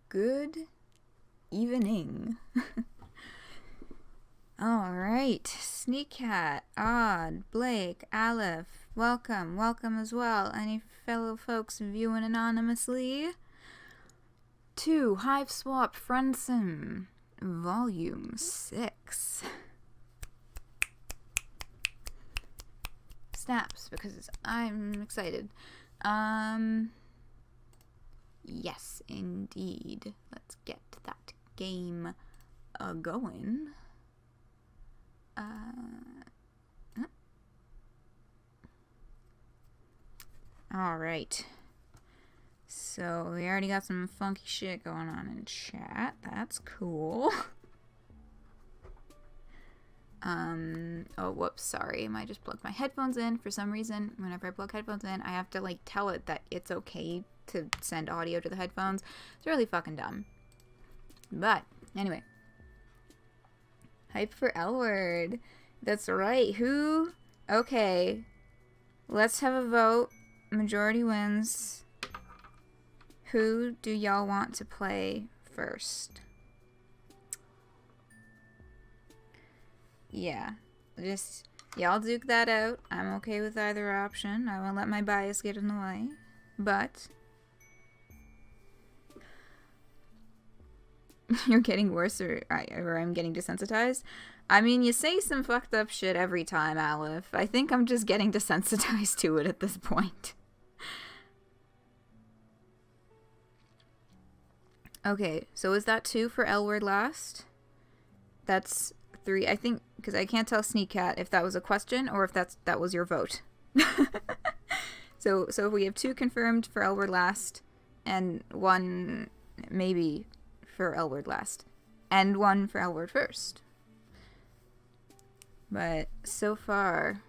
Good evening. Alright, Sneak Cat, Odd, Blake, Aleph, welcome as well, any fellow folks viewing anonymously, to Hiveswap Friendsim Volume 6. Snaps, because I'm excited. Yes, indeed. Let's get that game going. Alright. So, we already got some funky shit going on in chat. That's cool. Oh, whoops, sorry. I just plugged my headphones in. For some reason, whenever I plug headphones in, I have to, like, tell it that it's okay to send audio to the headphones. It's really fucking dumb. But, anyway. Hype for Elwurd. That's right. Who? Okay. Let's have a vote. Majority wins. Who do y'all want to play first? Yeah. Just, y'all duke that out. I'm okay with either option. I won't let my bias get in the way. But you're getting worse or I'm getting desensitized? I mean, you say some fucked up shit every time, Aleph. I think I'm just getting desensitized to it at this point. Okay, so is that 2 for Elwurd last? That's 3, I think, because I can't tell Sneak Cat if that was a question or if that was your vote. So if we have 2 confirmed for Elwurd last, and 1 maybe for Elwurd last, and 1 for Elwurd first. But so far,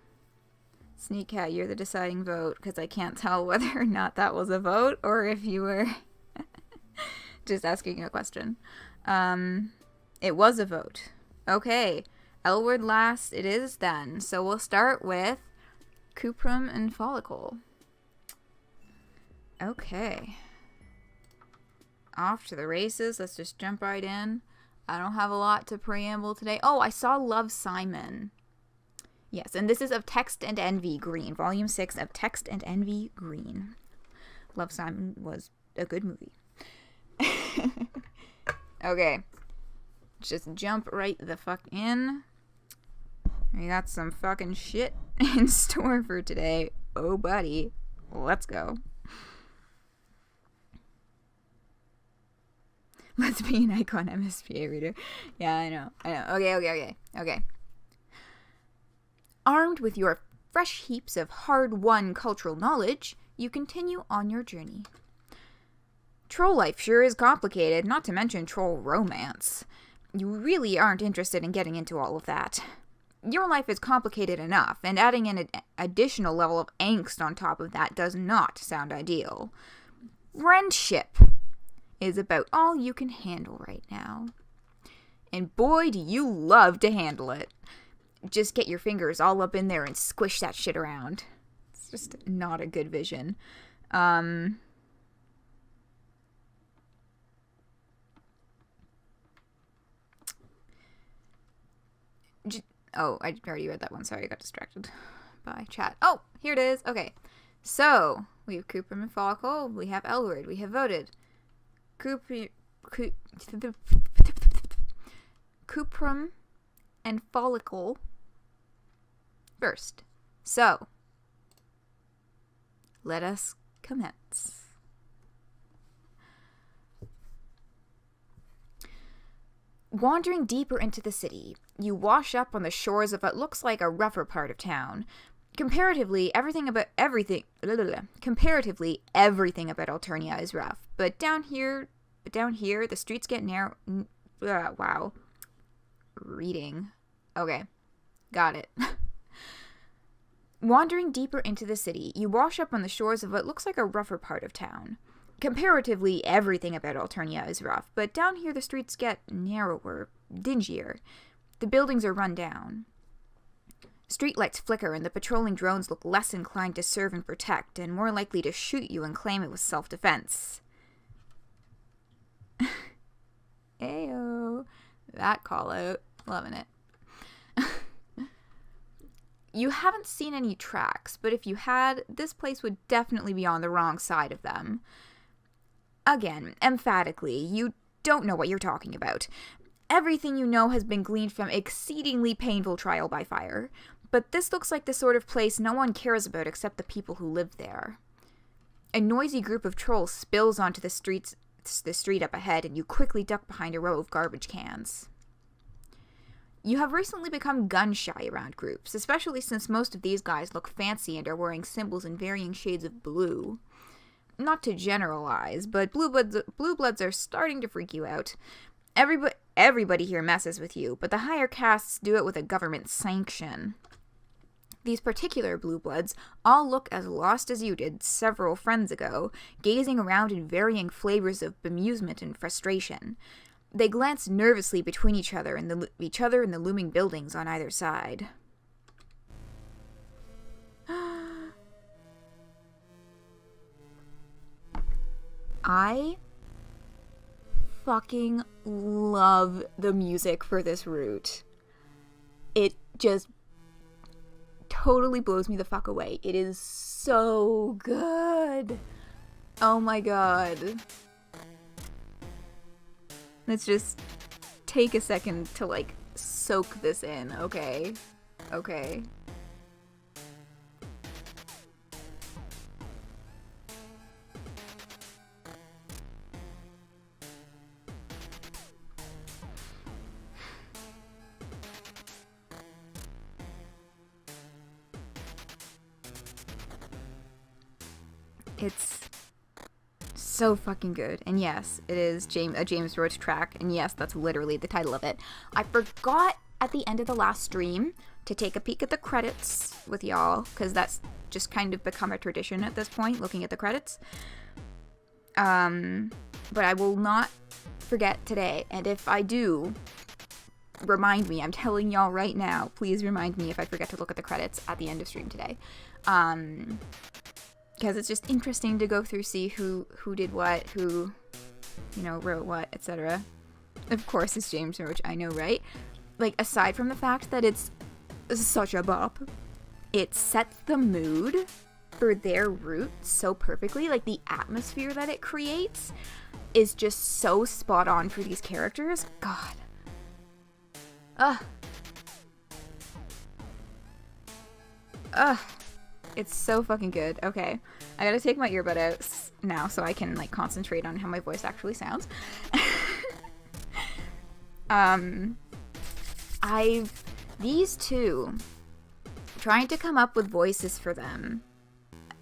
Sneak Cat, you're the deciding vote, because I can't tell whether or not that was a vote or if you were just asking a question. It was a vote. Okay, Elwurd last it is then. So we'll start with Kuprum and Folykl. Okay. Off to the races. Let's just jump right in. I don't have a lot to preamble today. Oh, I saw Love, Simon. Yes, and this is of Text and Envy Green. Volume 6 of Text and Envy Green. Love, Simon was a good movie. Okay. Just jump right the fuck in. We got some fucking shit in store for today. Oh, buddy. Let's go. Let's be an icon MSPA reader. Yeah, I know. Okay. Armed with your fresh heaps of hard-won cultural knowledge, you continue on your journey. Troll life sure is complicated, not to mention troll romance. You really aren't interested in getting into all of that. Your life is complicated enough, and adding an additional level of angst on top of that does not sound ideal. Friendship is about all you can handle right now. And boy, do you love to handle it. Just get your fingers all up in there and squish that shit around. It's just not a good vision. Oh, I already read that one. Sorry, I got distracted by chat. Oh, here it is. Okay. So, we have Kuprum and Folykl. We have Elwurd. We have voted. Kuprum and Folykl first. So, let us commence. Wandering deeper into the city, you wash up on the shores of what looks like a rougher part of town. Comparatively, everything about Alternia is rough, but down here, the streets get narrow. Wow. Reading. Okay. Got it. Wandering deeper into the city, you wash up on the shores of what looks like a rougher part of town. Comparatively, everything about Alternia is rough, but down here the streets get narrower, dingier. The buildings are run down. Streetlights flicker and the patrolling drones look less inclined to serve and protect, and more likely to shoot you and claim it was self-defense. that call out. Loving it. You haven't seen any tracks, but if you had, this place would definitely be on the wrong side of them. Again, emphatically, you don't know what you're talking about. Everything you know has been gleaned from exceedingly painful trial by fire, but this looks like the sort of place no one cares about except the people who live there. A noisy group of trolls spills onto the street up ahead, and you quickly duck behind a row of garbage cans. You have recently become gun-shy around groups, especially since most of these guys look fancy and are wearing symbols in varying shades of blue. Not to generalize, but blue bloods are starting to freak you out. Everybody here messes with you, but the higher castes do it with a government sanction. These particular blue bloods all look as lost as you did several friends ago, gazing around in varying flavors of bemusement and frustration. They glance nervously between each other and the looming buildings on either side. I fucking love the music for this route. It just totally blows me the fuck away. It is so good. Oh my god. Let's just take a second to, like, soak this in, okay? Okay. It's so fucking good. And yes, it is a James Roach track, and yes, that's literally the title of it. I forgot at the end of the last stream to take a peek at the credits with y'all, because that's just kind of become a tradition at this point, looking at the credits. But I will not forget today, and if I do, remind me. I'm telling y'all right now, please remind me if I forget to look at the credits at the end of stream today. Because it's just interesting to go through, see who did what, who, you know, wrote what, etc. Of course, it's James Roach, I know, right? Like, aside from the fact that it's such a bop, it sets the mood for their route so perfectly. Like, the atmosphere that it creates is just so spot on for these characters. God. It's so fucking good. Okay, I gotta take my earbud out now so I can, like, concentrate on how my voice actually sounds. These two, trying to come up with voices for them,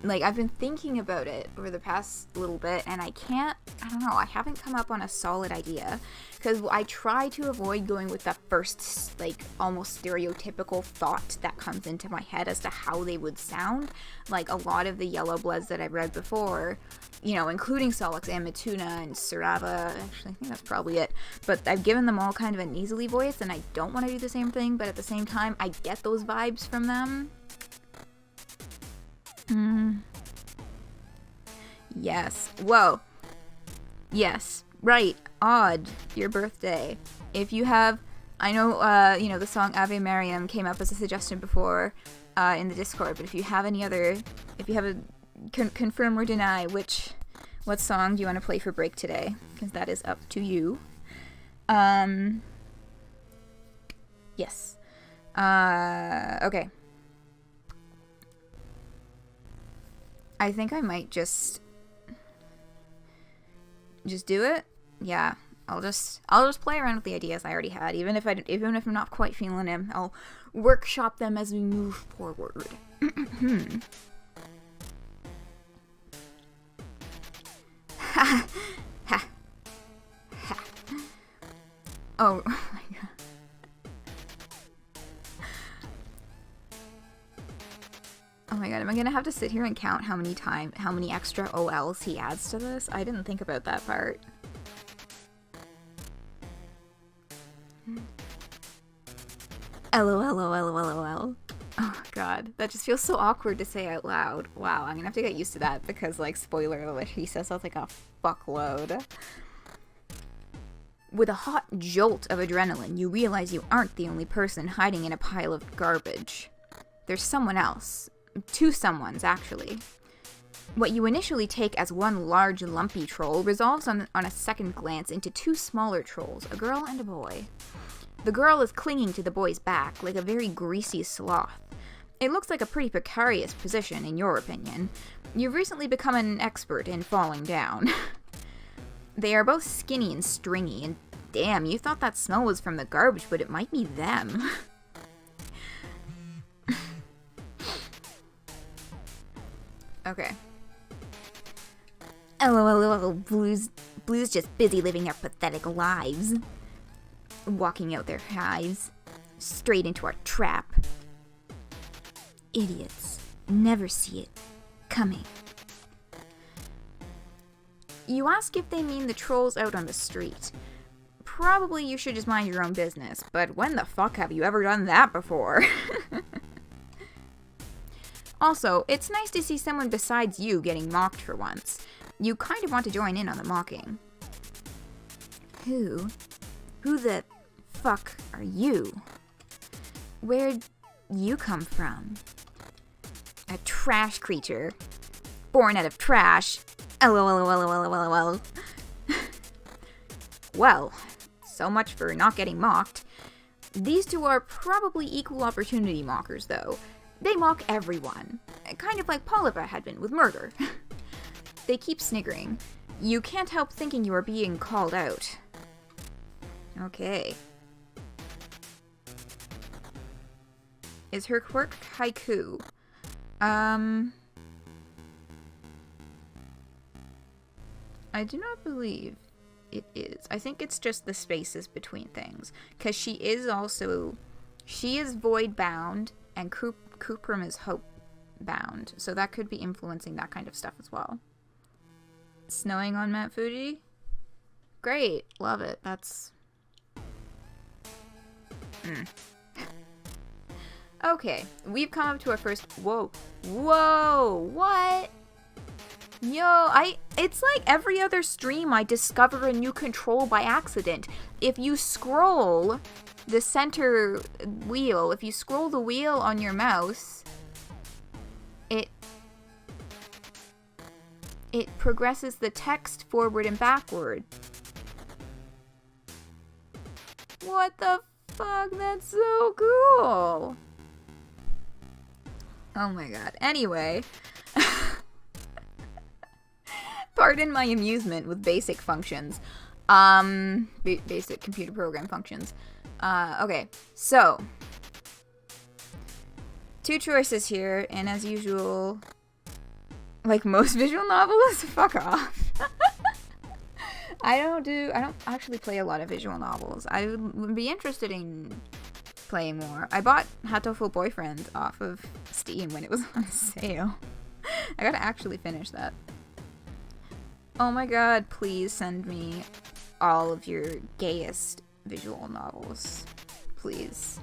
like, I've been thinking about it over the past little bit, and I don't know, I haven't come up on a solid idea, because I try to avoid going with that first, like, almost stereotypical thought that comes into my head as to how they would sound. Like, a lot of the Yellow Bloods that I've read before, you know, including Solix and Matuna and Sarava, actually, I think that's probably it, but I've given them all kind of a nasally voice, and I don't want to do the same thing, but at the same time, I get those vibes from them. Yes. Whoa. Yes. Right. Odd. Your birthday. If you have, I know, you know, the song Ave Mariam came up as a suggestion before in the Discord, but if you have any other, if you have a, confirm or deny what song do you want to play for break today? Because that is up to you. Yes. Okay. I think I might just do it. Yeah, I'll just play around with the ideas I already had, even if I'm not quite feeling them. I'll workshop them as we move forward. Ha ha ha. Oh my god. Oh my god, am I gonna have to sit here and count how many extra OLs he adds to this? I didn't think about that part. LOL. Oh god, that just feels so awkward to say out loud. Wow, I'm gonna have to get used to that because, like, spoiler alert, he says that like a fuckload. With a hot jolt of adrenaline, you realize you aren't the only person hiding in a pile of garbage. There's someone else. 2 someones, actually. What you initially take as one large, lumpy troll resolves on a second glance into 2 smaller trolls, a girl and a boy. The girl is clinging to the boy's back like a very greasy sloth. It looks like a pretty precarious position, in your opinion. You've recently become an expert in falling down. They are both skinny and stringy, and damn, you thought that smell was from the garbage, but it might be them. Okay. LOL, Blue's just busy living their pathetic lives. Walking out their hives. Straight into our trap. Idiots. Never see it coming. You ask if they mean the trolls out on the street. Probably you should just mind your own business, but when the fuck have you ever done that before? Also, it's nice to see someone besides you getting mocked for once. You kind of want to join in on the mocking. Who the fuck are you? Where'd you come from? A trash creature. Born out of trash. LOL. Well, so much for not getting mocked. These 2 are probably equal opportunity mockers, though. They mock everyone. Kind of like Polypa had been with murder. They keep sniggering. You can't help thinking you are being called out. Okay. Is her quirk haiku? I do not believe it is. I think it's just the spaces between things. Because she is void bound, and Kuprum is hope bound. So that could be influencing that kind of stuff as well. Snowing on Mount Fuji? Great. Love it. That's... Okay. We've come up to our first... Whoa. What? Yo, it's like every other stream I discover a new control by accident. If you scroll the center wheel, if you scroll the wheel on your mouse, it progresses the text forward and backward. What the fuck? That's so cool. Oh my god. Anyway. Pardon my amusement with basic functions. Basic computer program functions. Okay, so 2 choices here, and as usual, like most visual novels, fuck off. I don't actually play a lot of visual novels. I would be interested in playing more. I bought Hatoful Boyfriend off of Steam when it was on sale. I gotta actually finish that. Oh my god, please send me all of your gayest visual novels. Please.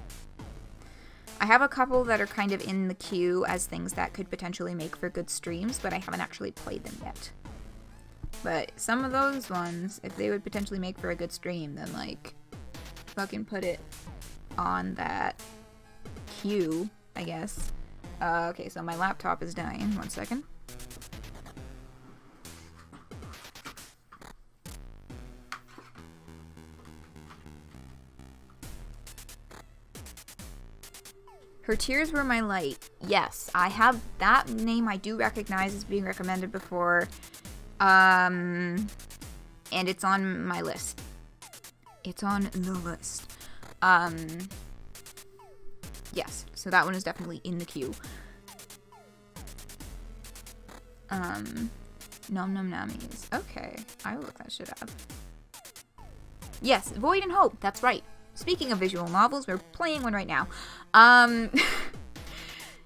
I have a couple that are kind of in the queue as things that could potentially make for good streams, but I haven't actually played them yet. But some of those ones, if they would potentially make for a good stream, then like, fucking put it on that queue, I guess. Okay, so my laptop is dying. 1 second. Her Tears Were My Light. Yes, I have that name. I do recognize as being recommended before. And it's on my list. It's on the list. Yes, so that one is definitely in the queue. Nom Nom Nammies. Okay, I will look that shit up. Yes, Void and Hope. That's right. Speaking of visual novels, we're playing one right now.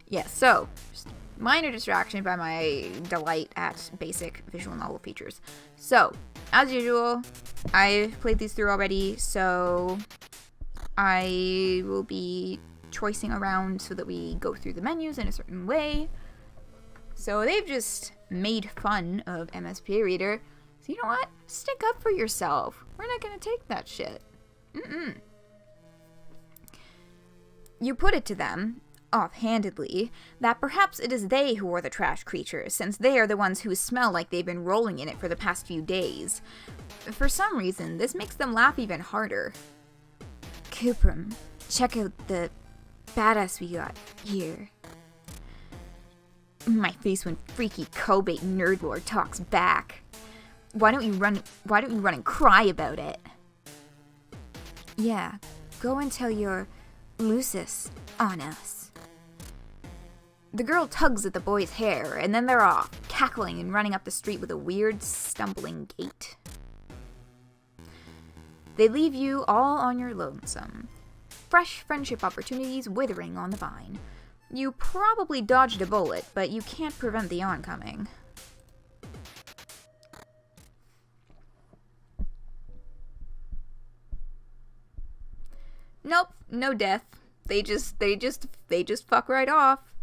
Yeah, so, just minor distraction by my delight at basic visual novel features. So, as usual, I've played these through already, so I will be choicing around so that we go through the menus in a certain way. So they've just made fun of MSP Reader. So you know what? Stick up for yourself. We're not gonna take that shit. You put it to them, offhandedly, that perhaps it is they who are the trash creatures, since they are the ones who smell like they've been rolling in it for the past few days. For some reason, this makes them laugh even harder. Kuprum, check out the badass we got here. My face when freaky Kobe nerdlord talks back. Why don't you run and cry about it? Yeah, go and tell your Lucis on us. The girl tugs at the boy's hair, and then they're off, cackling and running up the street with a weird, stumbling gait. They leave you all on your lonesome. Fresh friendship opportunities withering on the vine. You probably dodged a bullet, but you can't prevent the oncoming. Nope, no death. They just fuck right off.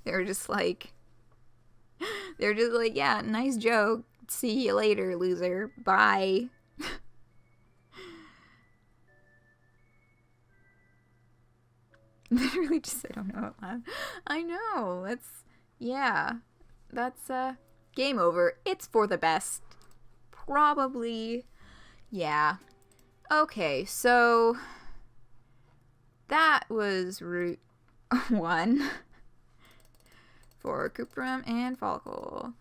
They're just like, yeah, nice joke. See you later, loser. Bye. Literally just, I don't know. I know. That's game over. It's for the best. Probably. Yeah. Okay, so that was Route 1 for Kuprum and Folykl.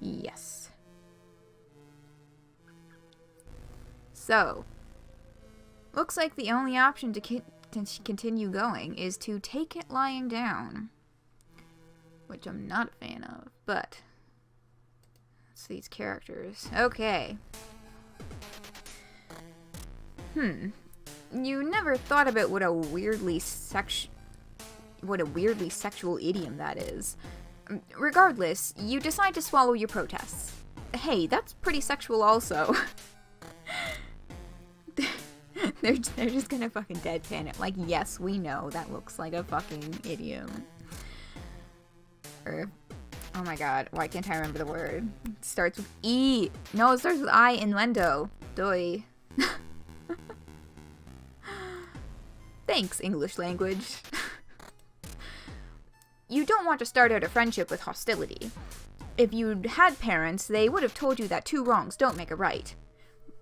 Yes. So, looks like the only option to continue going is to take it lying down, which I'm not a fan of, but it's these characters. Okay. You never thought about what a weirdly sexual idiom that is. Regardless, you decide to swallow your protests. Hey, that's pretty sexual also. They're just gonna fucking deadpan it. Like, yes, we know that looks like a fucking idiom. Or, oh my god, why can't I remember the word? It starts with E. No, it starts with I, innuendo. Doi. Thanks, English language. You don't want to start out a friendship with hostility. If you'd had parents, they would have told you that two wrongs don't make a right.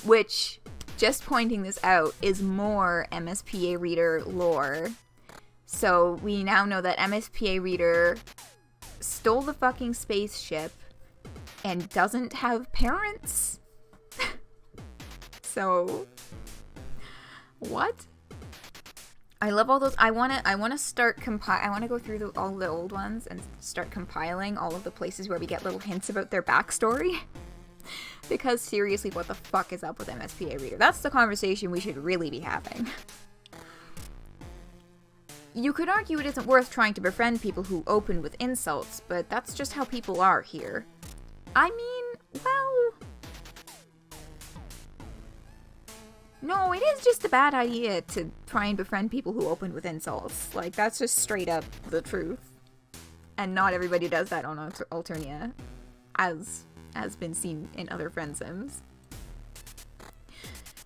Which, just pointing this out, is more MSPA Reader lore. So we now know that MSPA Reader stole the fucking spaceship and doesn't have parents? So, what? I love all those. I wanna go through all the old ones and start compiling all of the places where we get little hints about their backstory. Because seriously, what the fuck is up with MSPA Reader? That's the conversation we should really be having. You could argue it isn't worth trying to befriend people who open with insults, but that's just how people are here. I mean, well, no, it is just a bad idea to try and befriend people who open with insults. Like, that's just straight up the truth. And not everybody does that on Alternia, as has been seen in other friend sims.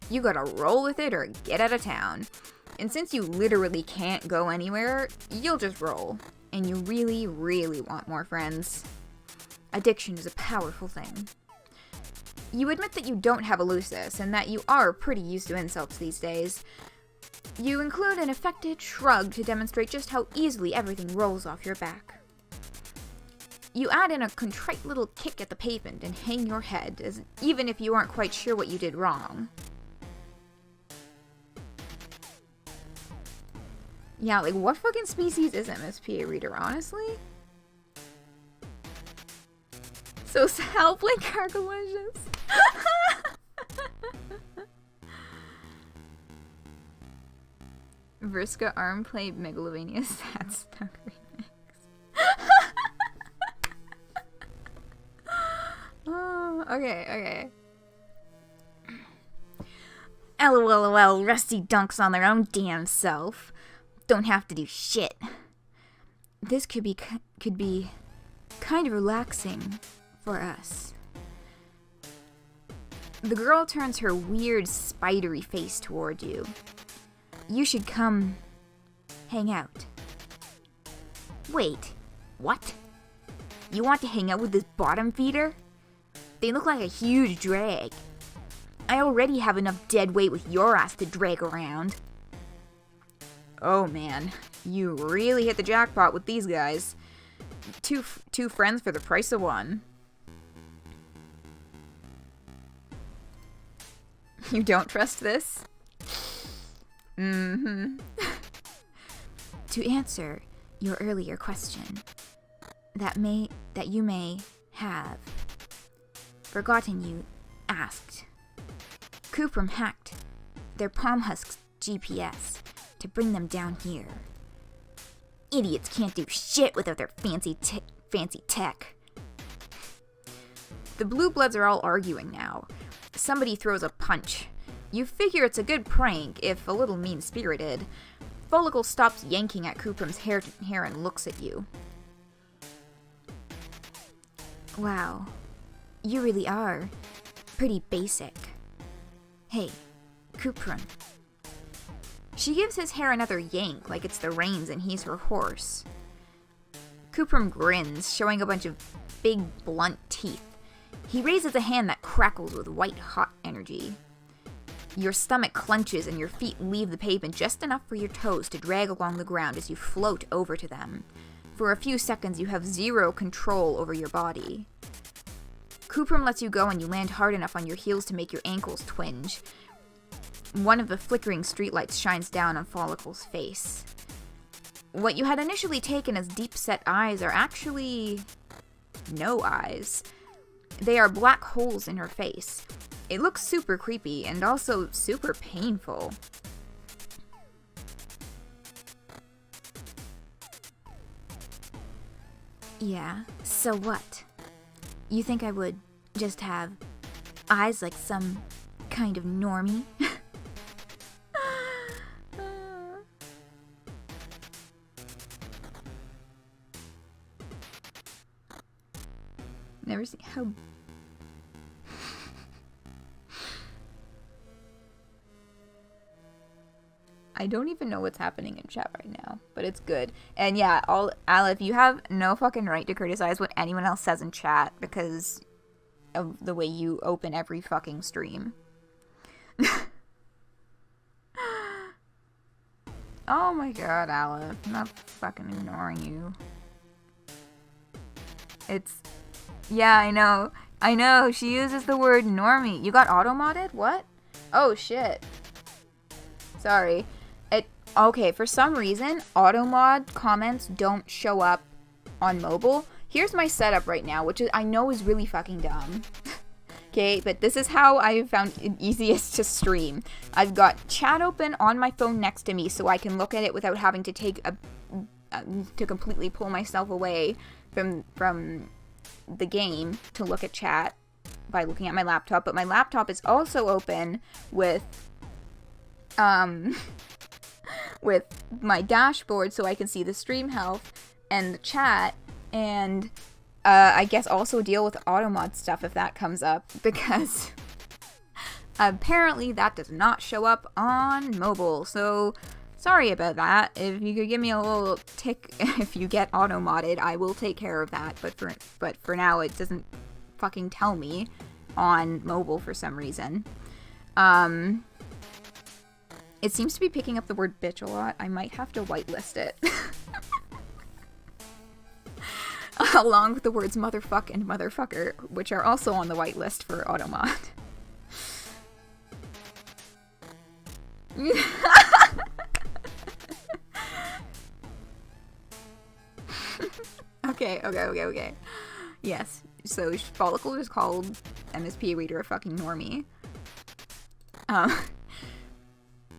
You gotta roll with it or get out of town. And since you literally can't go anywhere, you'll just roll. And you really, really want more friends. Addiction is a powerful thing. You admit that you don't have a Lucis, and that you are pretty used to insults these days. You include an affected shrug to demonstrate just how easily everything rolls off your back. You add in a contrite little kick at the pavement and hang your head, even if you aren't quite sure what you did wrong. Yeah, like, what fucking species is MSPA Reader, honestly? So Salplink Cargalicious. Vriska Armplay Megalovania Sad Stuck Remix. Oh, okay. LOL, Rusty dunks on their own damn self. Don't have to do shit. This could be kind of relaxing for us. The girl turns her weird, spidery face toward you. You should come hang out. Wait, what? You want to hang out with this bottom feeder? They look like a huge drag. I already have enough dead weight with your ass to drag around. Oh man, you really hit the jackpot with these guys. Two friends for the price of one. You don't trust this? Mm-hmm. To answer your earlier question, that you may have forgotten you asked. Kuprum hacked their palm husk's GPS to bring them down here. Idiots can't do shit without their fancy tech. The blue bloods are all arguing now. Somebody throws a punch. You figure it's a good prank, if a little mean-spirited. Folykl stops yanking at Kuprum's hair and looks at you. Wow, you really are pretty basic. Hey, Kuprum. She gives his hair another yank, like it's the reins and he's her horse. Kuprum grins, showing a bunch of big, blunt teeth. He raises a hand that crackles with white-hot energy. Your stomach clenches and your feet leave the pavement just enough for your toes to drag along the ground as you float over to them. For a few seconds, you have zero control over your body. Kuprum lets you go and you land hard enough on your heels to make your ankles twinge. One of the flickering streetlights shines down on Folykl's face. What you had initially taken as deep-set eyes are actually no eyes. They are black holes in her face. It looks super creepy and also super painful. Yeah, so what? You think I would just have eyes like some kind of normie? Never seen how... I don't even know what's happening in chat right now, but it's good. And yeah, Aleph, you have no fucking right to criticize what anyone else says in chat because of the way you open every fucking stream. Oh my god, Aleph, I'm not fucking ignoring you. It's... Yeah, I know, she uses the word normie. You got auto-modded? What? Oh shit. Sorry. Okay, for some reason, auto-mod comments don't show up on mobile. Here's my setup right now, which I know is really fucking dumb. Okay, but this is how I found it easiest to stream. I've got chat open on my phone next to me so I can look at it without having to to completely pull myself away from the game to look at chat by looking at my laptop. But my laptop is also open with with my dashboard so I can see the stream health and the chat, and I guess also deal with automod stuff if that comes up, because apparently that does not show up on mobile. So sorry about that. If you could give me a little tick if you get auto-modded, I will take care of that. But for now, it doesn't fucking tell me on mobile for some reason. It seems to be picking up the word bitch a lot. I might have to whitelist it. Along with the words motherfuck and motherfucker, which are also on the whitelist for automod. Okay. Yes, so Folykl is called MSP Reader a fucking normie.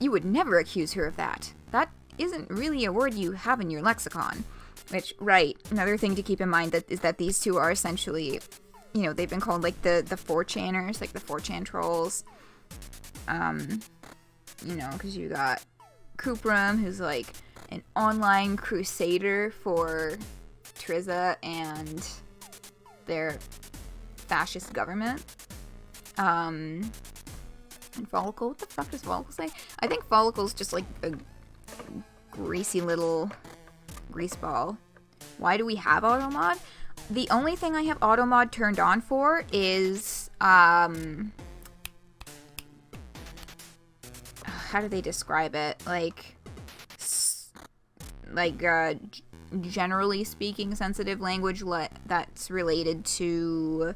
You would never accuse her of that. That isn't really a word you have in your lexicon. Which, right, another thing to keep in mind is that these two are essentially, you know, they've been called like the 4chaners, like the 4chan trolls. You know, because you got Kuprum, who's like an online crusader for Triza and their fascist government. And Folykl, what the fuck does Folykl say? I think Folykl's just like a greasy little grease ball. Why do we have auto mod? The only thing I have auto mod turned on for is, how do they describe it? Generally speaking, sensitive language that's related to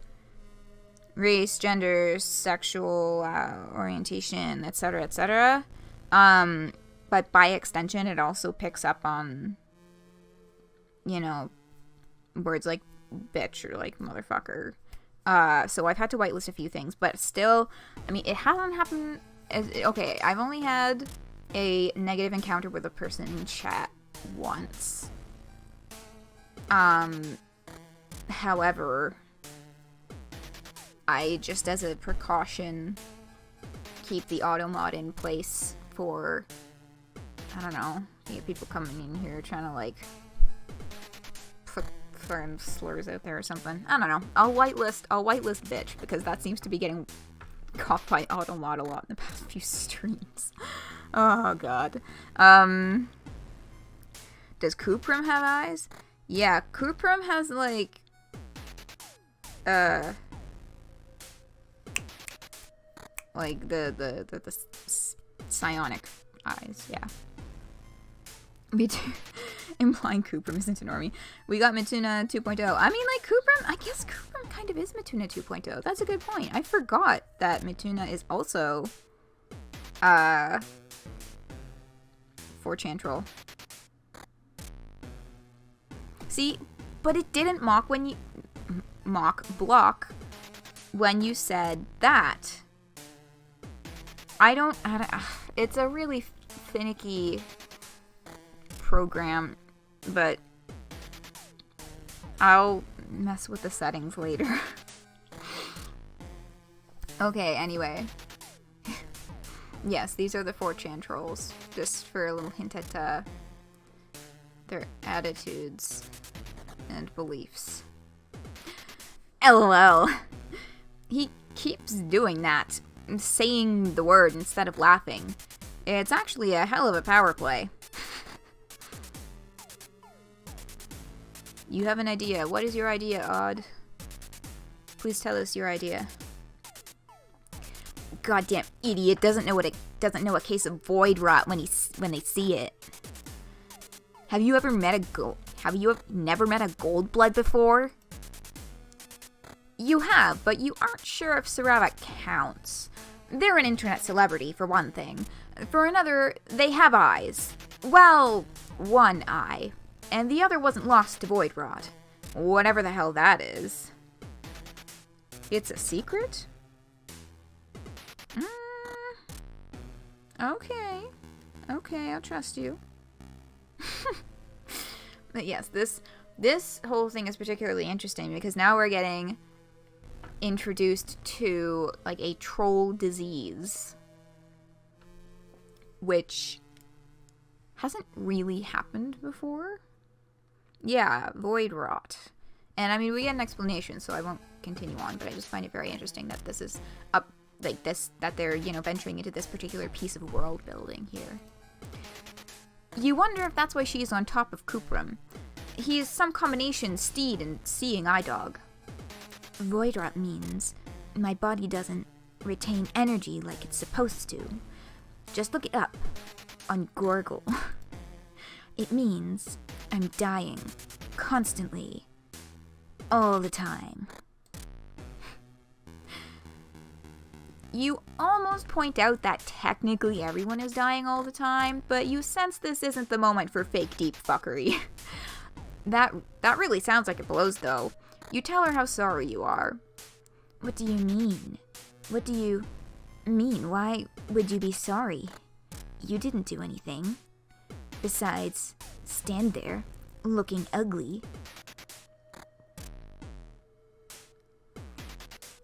race, gender, sexual orientation, etc., etc. But by extension, it also picks up on, you know, words like bitch or like motherfucker. So I've had to whitelist a few things, but still, I mean, it hasn't happened okay, I've only had a negative encounter with a person in chat once. However, I just as a precaution keep the auto mod in place for, I don't know, people coming in here trying to like put certain slurs out there or something. I don't know. I'll whitelist bitch because that seems to be getting caught by auto mod a lot in the past few streams. Oh god. Does Kuprum have eyes? Yeah, Kuprum has like the psionic eyes, yeah. Me too. Implying Kuprum isn't a normie. We got Matuna 2.0. I mean, like, Kuprum, I guess Kuprum kind of is Matuna 2.0. That's a good point. I forgot that Matuna is also 4chan troll. See, but it didn't block when you said that. It's a really finicky program, but I'll mess with the settings later. Okay, anyway. Yes, these are the 4chan trolls, just for a little hint at their attitudes and beliefs. LOL. He keeps doing that, saying the word instead of laughing. It's actually a hell of a power play. You have an idea. What is your idea, Odd? Please tell us your idea. Goddamn idiot doesn't know a case of void rot when they see it. Have you never met a gold blood before? You have, but you aren't sure if Sarava counts. They're an internet celebrity, for one thing. For another, they have eyes. Well, one eye. And the other wasn't lost to void rot. Whatever the hell that is. It's a secret? Okay. Okay, I'll trust you. But yes, this whole thing is particularly interesting because now we're getting introduced to like a troll disease, which hasn't really happened before. Yeah, void rot. And I mean, we get an explanation, so I won't continue on, but I just find it very interesting that this is up like this, that they're, you know, venturing into this particular piece of world building here. You wonder if that's why she's on top of Kuprum. He's some combination steed and seeing eye dog. Void rot means my body doesn't retain energy like it's supposed to. Just look it up on Gorgle. It means I'm dying constantly, all the time. You almost point out that technically everyone is dying all the time, but you sense this isn't the moment for fake deep fuckery. That really sounds like it blows, though. You tell her how sorry you are. What do you mean? What do you mean? Why would you be sorry? You didn't do anything. Besides, stand there, looking ugly.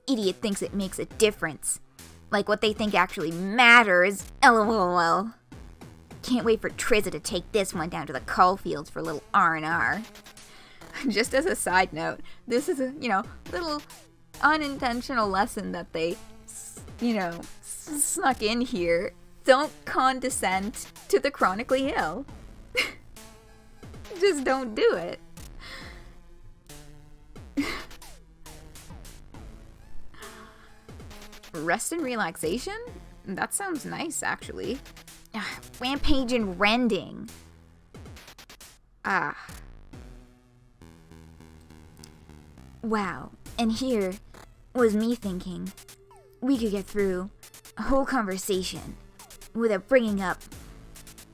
Idiot thinks it makes a difference. Like what they think actually matters. LOL. Can't wait for Triza to take this one down to the coal fields for a little R&R. Just as a side note, this is a, little unintentional lesson that they, snuck in here. Don't condescend to the chronically ill. Just don't do it. Rest and relaxation? That sounds nice, actually. Rampage and rending. Wow, and here was me thinking we could get through a whole conversation without bringing up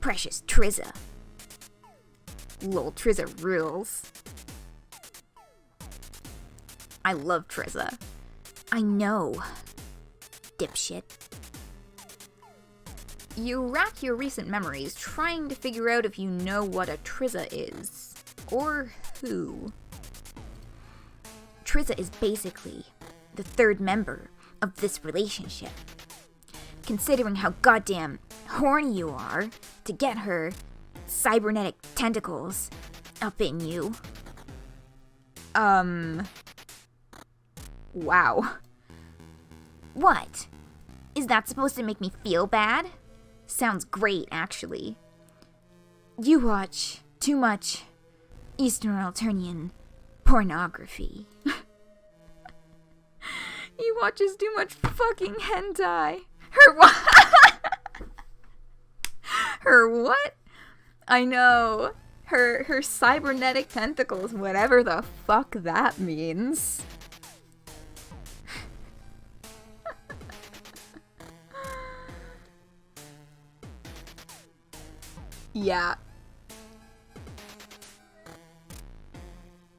precious Trizza. Lol, Trizza rules. I love Trizza. I know, dipshit. You rack your recent memories trying to figure out if you know what a Trizza is. Or who. Trizza is basically the third member of this relationship. Considering how goddamn horny you are to get her cybernetic tentacles up in you. Wow. What? Is that supposed to make me feel bad? Sounds great, actually. You watch too much Eastern Alternian pornography. He watches too much fucking hentai. Her what? Her what? I know. Her cybernetic tentacles, whatever the fuck that means. Yeah.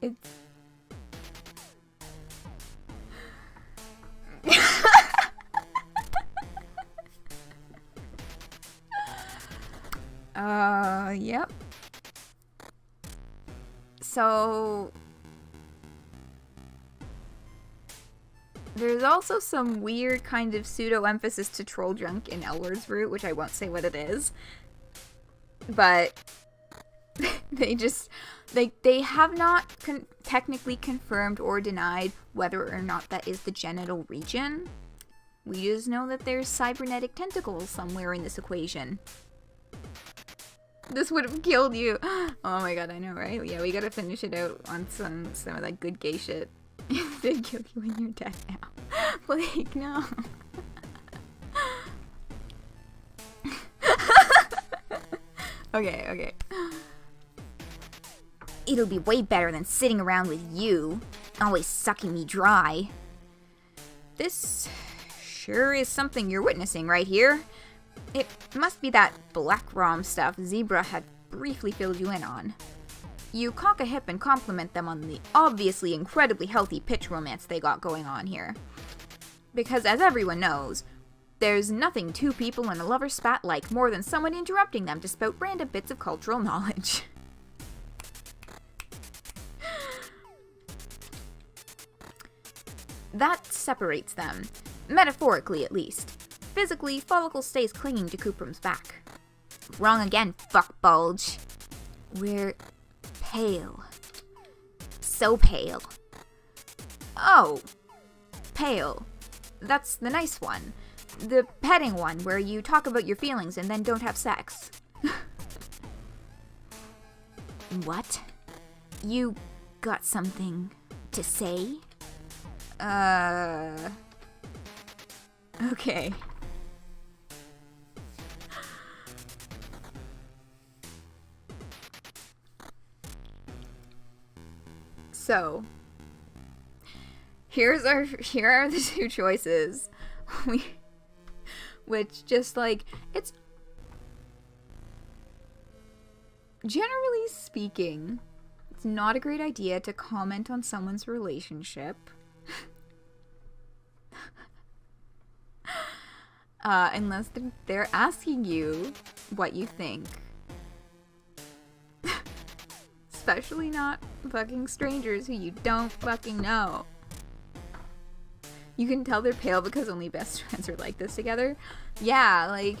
It's... Yep. So... there's also some weird kind of pseudo-emphasis to troll junk in Elwurd's route, which I won't say what it is. But they have not technically confirmed or denied whether or not that is the genital region. We just know that there's cybernetic tentacles somewhere in this equation. This would have killed you. Oh my god, I know, right? Yeah, we gotta finish it out on some of that good gay shit. They kill you when you're dead now. Like, no. Okay. It'll be way better than sitting around with you, always sucking me dry. This sure is something you're witnessing right here. It must be that black rom stuff Zebra had briefly filled you in on. You cock a hip and compliment them on the obviously incredibly healthy pitch romance they got going on here. Because as everyone knows, there's nothing two people in a lover's spat like more than someone interrupting them to spout random bits of cultural knowledge. That separates them, metaphorically at least. Physically, Folykl stays clinging to Kuprum's back. Wrong again, fuckbulge. We're pale. So pale. Oh, pale. That's the nice one. The petting one, where you talk about your feelings and then don't have sex. What? You got something to say? Okay. So, here are the two choices. Which just like, it's generally speaking, it's not a great idea to comment on someone's relationship. Unless they're asking you what you think. Especially not fucking strangers who you don't fucking know. You can tell they're pale because only best friends are like this together. Yeah, like,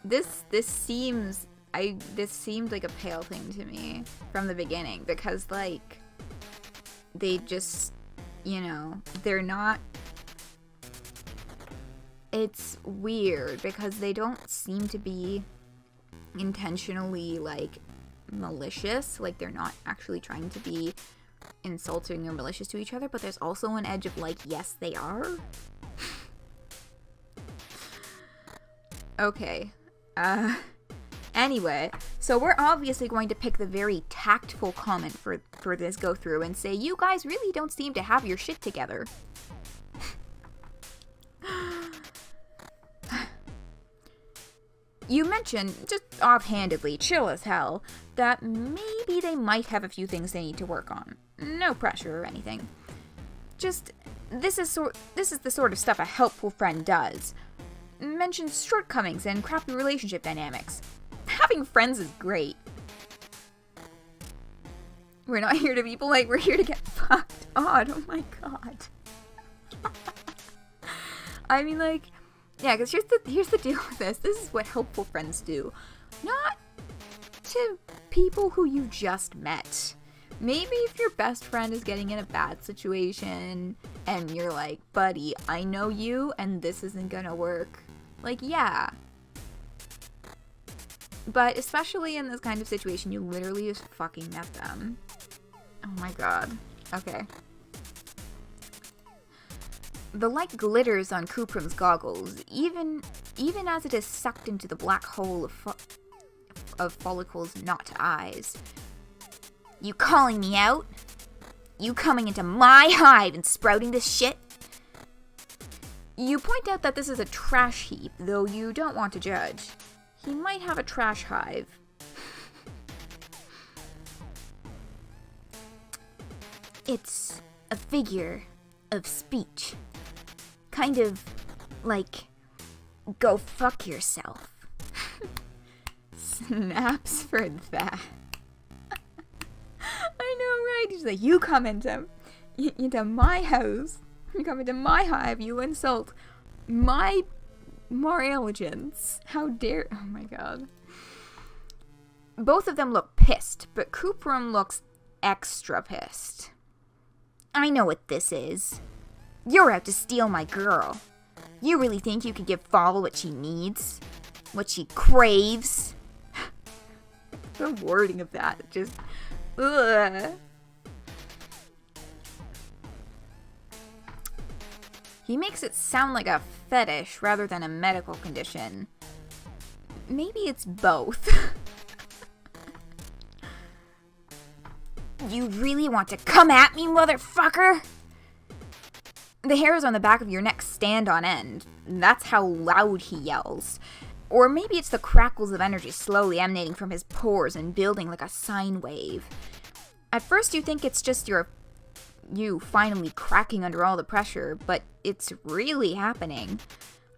this seemed like a pale thing to me from the beginning, because, like, They just, you know, they're not... It's weird because they don't seem to be intentionally, like, malicious. Like, they're not actually trying to be insulting or malicious to each other, but there's also an edge of, like, yes, they are. Okay. Anyway, so we're obviously going to pick the very tactful comment for this go through and say, you guys really don't seem to have your shit together. You mentioned, just offhandedly, chill as hell, that maybe they might have a few things they need to work on. No pressure or anything. Just, this is the sort of stuff a helpful friend does. Mentions shortcomings and crappy relationship dynamics. Having friends is great. We're not here to be polite, we're here to get fucked on. Oh my god. I mean, like, yeah, because here's the deal with this. This is what helpful friends do. Not to people who you just met. Maybe if your best friend is getting in a bad situation and you're like, buddy, I know you and this isn't gonna work. Like, yeah. But especially in this kind of situation, you literally just fucking met them. Oh my god. Okay. The light glitters on Kuprum's goggles, even as it is sucked into the black hole of Folykyl's not eyes. You calling me out? You coming into my hive and sprouting this shit? You point out that this is a trash heap, though you don't want to judge. He might have a trash hive. It's a figure of speech. Kind of like, go fuck yourself. Snaps for that. I know, right? He's like, you come into my house, you come into my hive, you insult my Moraligens. How dare... Oh my god. Both of them look pissed, but Kuprum looks extra pissed. I know what this is. You're out to steal my girl. You really think you can give Folly what she needs? What she craves? The wording of that, just... Ugh. He makes it sound like a fetish rather than a medical condition. Maybe it's both. You really want to come at me, motherfucker? The hairs on the back of your neck stand on end. That's how loud he yells. Or maybe it's the crackles of energy slowly emanating from his pores and building like a sine wave. At first you think it's just you finally cracking under all the pressure, but it's really happening.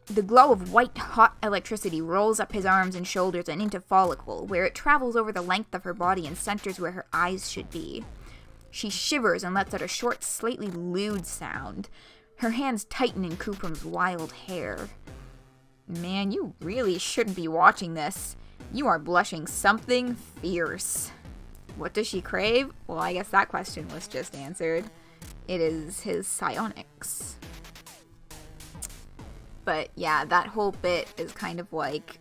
The glow of white-hot electricity rolls up his arms and shoulders and into Folykl, where it travels over the length of her body and centers where her eyes should be. She shivers and lets out a short, slightly lewd sound. Her hands tighten in Kuprum's wild hair. Man, you really shouldn't be watching this. You are blushing something fierce. What does she crave? Well, I guess that question was just answered. It is his psionics. But yeah, that whole bit is kind of like,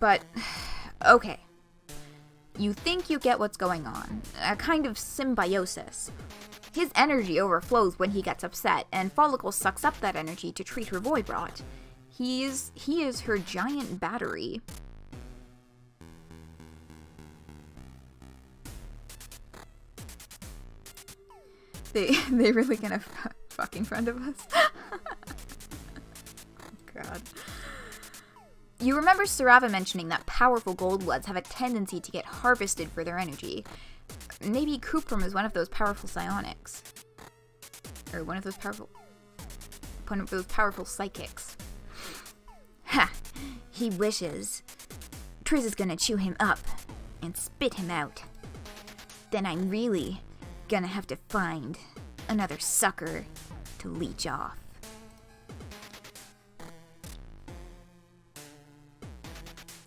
But, okay. You think you get what's going on. A kind of symbiosis. His energy overflows when he gets upset, and Folykl sucks up that energy to treat her void rot. He is her giant battery. They really gonna fuck in front of us? Oh god. You remember Sarava mentioning that powerful Goldbloods have a tendency to get harvested for their energy. Maybe Kuprum is one of those powerful psionics. Or one of those powerful psychics. Ha! He wishes. Triz is gonna chew him up and spit him out. Then I'm really gonna have to find another sucker to leech off.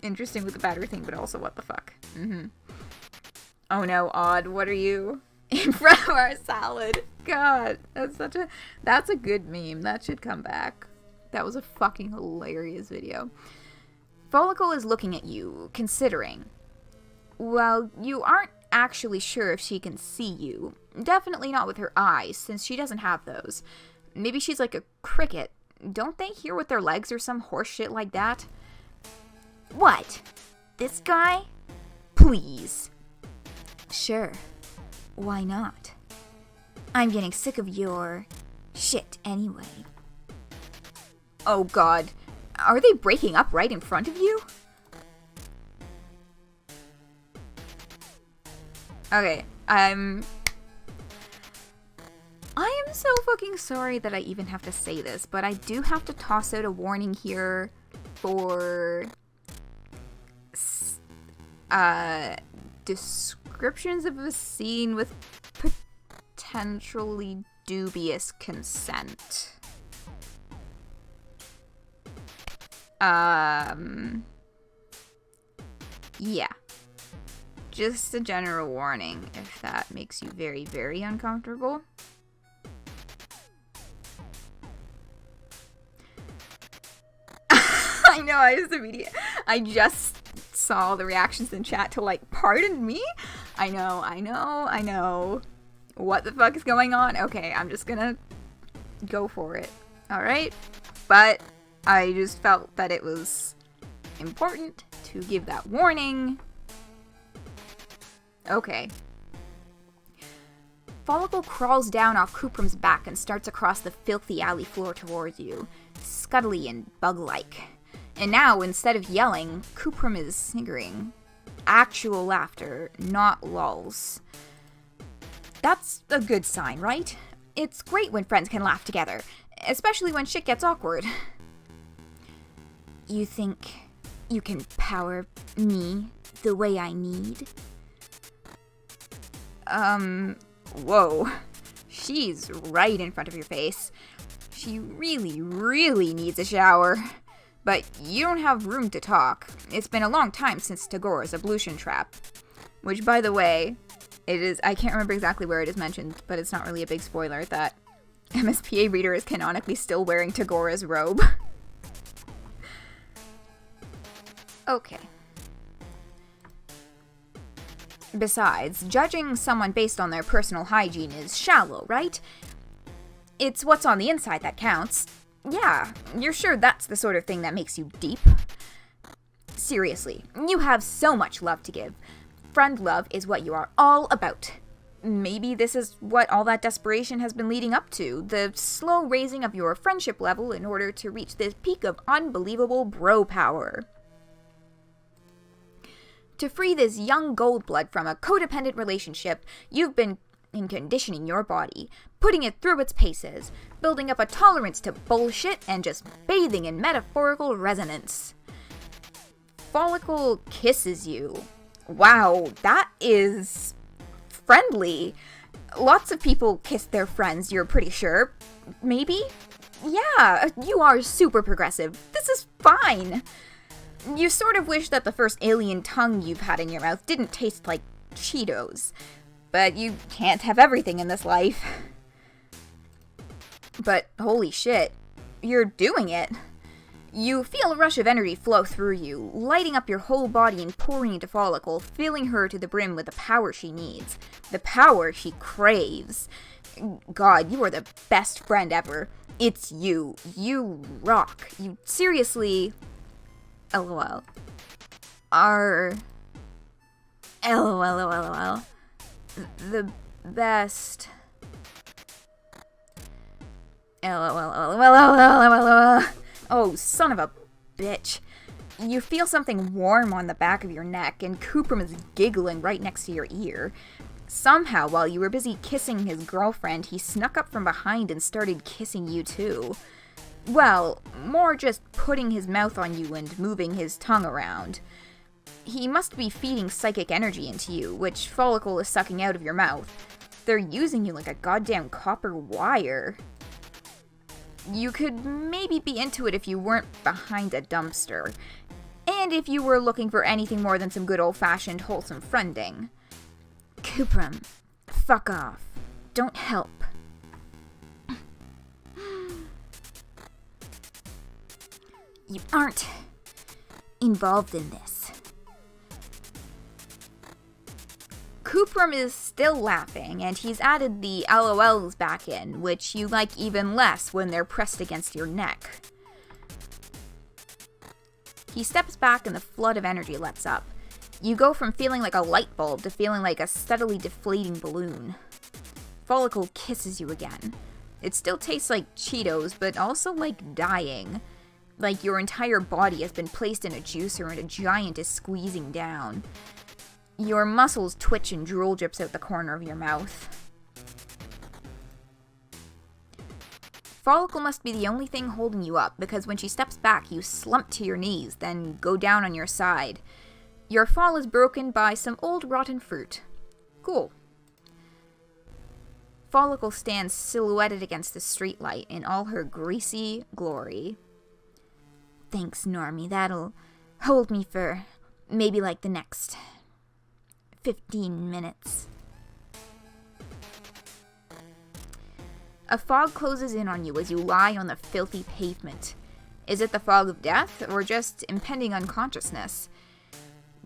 interesting with the battery thing, but also what the fuck. Oh no, Odd, what are you? In front of our salad. God, that's a good meme. That should come back. That was a fucking hilarious video. Folykl is looking at you, considering. Well, you aren't actually sure if she can see you. Definitely not with her eyes, since she doesn't have those. Maybe she's like a cricket. Don't they hear with their legs or some horse shit like that? What? This guy? Please. Sure. Why not? I'm getting sick of your shit anyway. Oh god. Are they breaking up right in front of you? Okay, I am so fucking sorry that I even have to say this, but I do have to toss out a warning here for descriptions of a scene with potentially dubious consent. Yeah. Just a general warning if that makes you very, very uncomfortable. I know, I just saw the reactions in chat to like, pardon me? I know. What the fuck is going on? Okay, I'm just gonna go for it. Alright? But I just felt that it was important to give that warning. Okay. Folykl crawls down off Kuprum's back and starts across the filthy alley floor towards you, scuttly and bug-like. And now, instead of yelling, Kuprum is sniggering. Actual laughter, not lulls. That's a good sign, right? It's great when friends can laugh together, especially when shit gets awkward. You think you can power me the way I need? Whoa. She's right in front of your face. She really, really needs a shower. But you don't have room to talk. It's been a long time since Tagora's ablution trap. Which, by the way, I can't remember exactly where it is mentioned, but it's not really a big spoiler that MSPA Reader is canonically still wearing Tagora's robe. Okay. Besides, judging someone based on their personal hygiene is shallow, right? It's what's on the inside that counts. Yeah, you're sure that's the sort of thing that makes you deep? Seriously, you have so much love to give. Friend love is what you are all about. Maybe this is what all that desperation has been leading up to, the slow raising of your friendship level in order to reach this peak of unbelievable bro power. To free this young gold blood from a codependent relationship, you've been conditioning your body, putting it through its paces, building up a tolerance to bullshit, and just bathing in metaphorical resonance. Folykl kisses you. Wow, that is friendly. Lots of people kiss their friends, you're pretty sure. Maybe? Yeah, you are super progressive. This is fine. You sort of wish that the first alien tongue you've had in your mouth didn't taste like Cheetos. But you can't have everything in this life. But holy shit, you're doing it. You feel a rush of energy flow through you, lighting up your whole body and pouring into Folykl, filling her to the brim with the power she needs. The power she craves. God, you are the best friend ever. It's you. You rock. You seriously... LOL. Are... LOL. The best. LOL. Oh, son of a bitch. You feel something warm on the back of your neck, and Kuprum is giggling right next to your ear. Somehow, while you were busy kissing his girlfriend, he snuck up from behind and started kissing you too. Well, more just putting his mouth on you and moving his tongue around. He must be feeding psychic energy into you, which Folykl is sucking out of your mouth. They're using you like a goddamn copper wire. You could maybe be into it if you weren't behind a dumpster. And if you were looking for anything more than some good old-fashioned wholesome friending. Kuprum, fuck off. Don't help. You aren't involved in this. Kuprum is still laughing, and he's added the LOLs back in, which you like even less when they're pressed against your neck. He steps back and the flood of energy lets up. You go from feeling like a light bulb to feeling like a steadily deflating balloon. Folykl kisses you again. It still tastes like Cheetos, but also like dying. Like your entire body has been placed in a juicer and a giant is squeezing down. Your muscles twitch and drool drips out the corner of your mouth. Folykl must be the only thing holding you up, because when she steps back, you slump to your knees, then go down on your side. Your fall is broken by some old rotten fruit. Cool. Folykl stands silhouetted against the streetlight in all her greasy glory. Thanks, Normie. That'll hold me for maybe like the next 15 minutes. A fog closes in on you as you lie on the filthy pavement. Is it the fog of death, or just impending unconsciousness?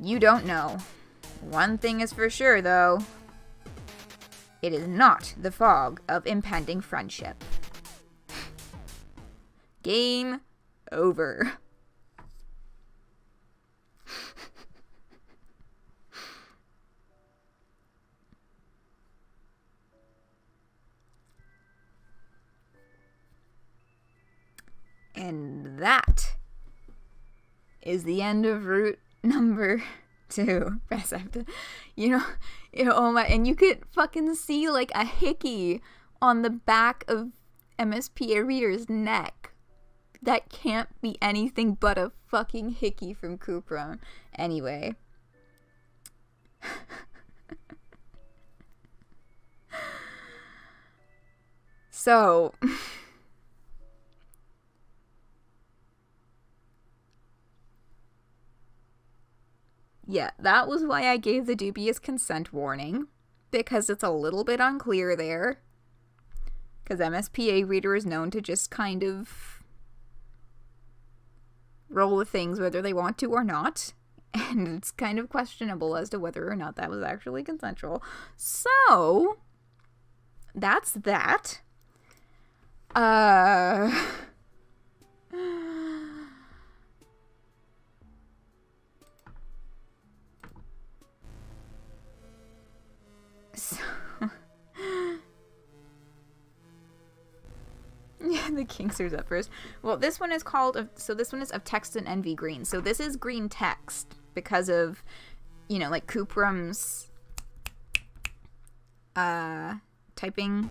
You don't know. One thing is for sure, though. It is not the fog of impending friendship. Game over. And that is the end of route number 2. Press after, oh my, and you could fucking see like a hickey on the back of MSPA reader's neck. That can't be anything but a fucking hickey from Kuprum. Anyway. So... yeah, that was why I gave the dubious consent warning, because it's a little bit unclear there. Because MSPA reader is known to just kind of roll with things whether they want to or not, and it's kind of questionable as to whether or not that was actually consensual. So, that's that. So, yeah, the Kingsters up first. Well, this one is called, so this one is of text and envy green. So this is green text because of, like Kuprum's typing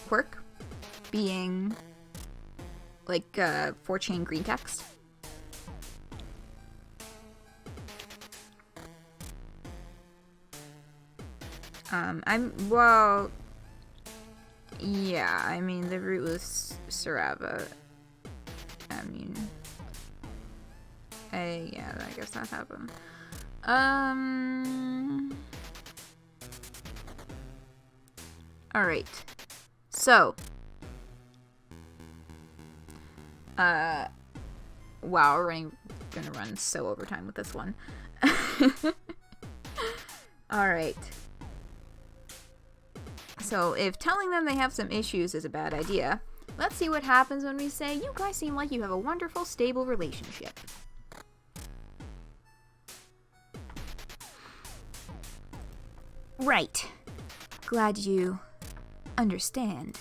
quirk being like 4-chain green text. Yeah, I mean, the root was Sarava. Yeah, I guess that happened. Alright. So. Wow, we're gonna run so overtime with this one. Alright. So, if telling them they have some issues is a bad idea, let's see what happens when we say, you guys seem like you have a wonderful, stable relationship. Right. Glad you understand.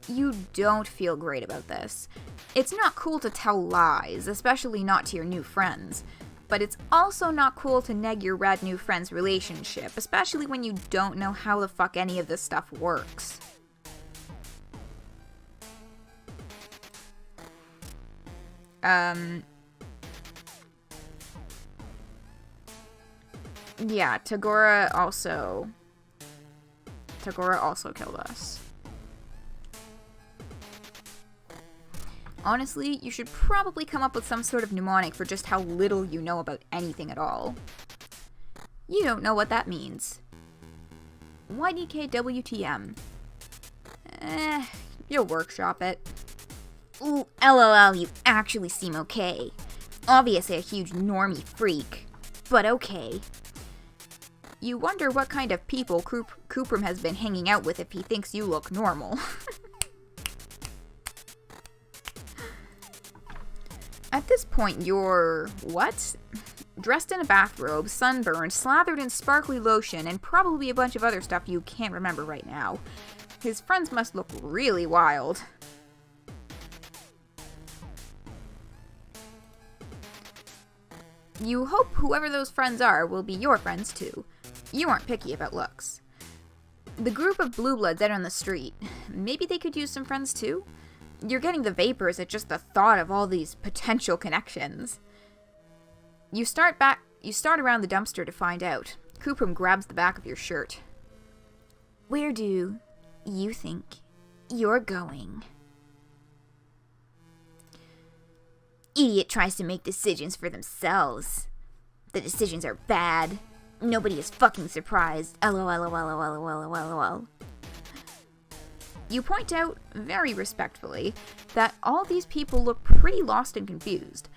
You don't feel great about this. It's not cool to tell lies, especially not to your new friends. But it's also not cool to neg your rad new friend's relationship, especially when you don't know how the fuck any of this stuff works. Yeah, Tagora also killed us. Honestly, you should probably come up with some sort of mnemonic for just how little you know about anything at all. You don't know what that means. YDKWTM. You'll workshop it. Ooh, LOL, you actually seem okay. Obviously a huge normie freak, but okay. You wonder what kind of people Kuprum has been hanging out with if he thinks you look normal. At this point, you're... what? Dressed in a bathrobe, sunburned, slathered in sparkly lotion, and probably a bunch of other stuff you can't remember right now. His friends must look really wild. You hope whoever those friends are will be your friends too. You aren't picky about looks. The group of blue bloods out on the street, maybe they could use some friends too? You're getting the vapors at just the thought of all these potential connections. You start around the dumpster to find out. Kuprum grabs the back of your shirt. Where do you think you're going? Idiot tries to make decisions for themselves. The decisions are bad. Nobody is fucking surprised. LOL. You point out, very respectfully, that all these people look pretty lost and confused.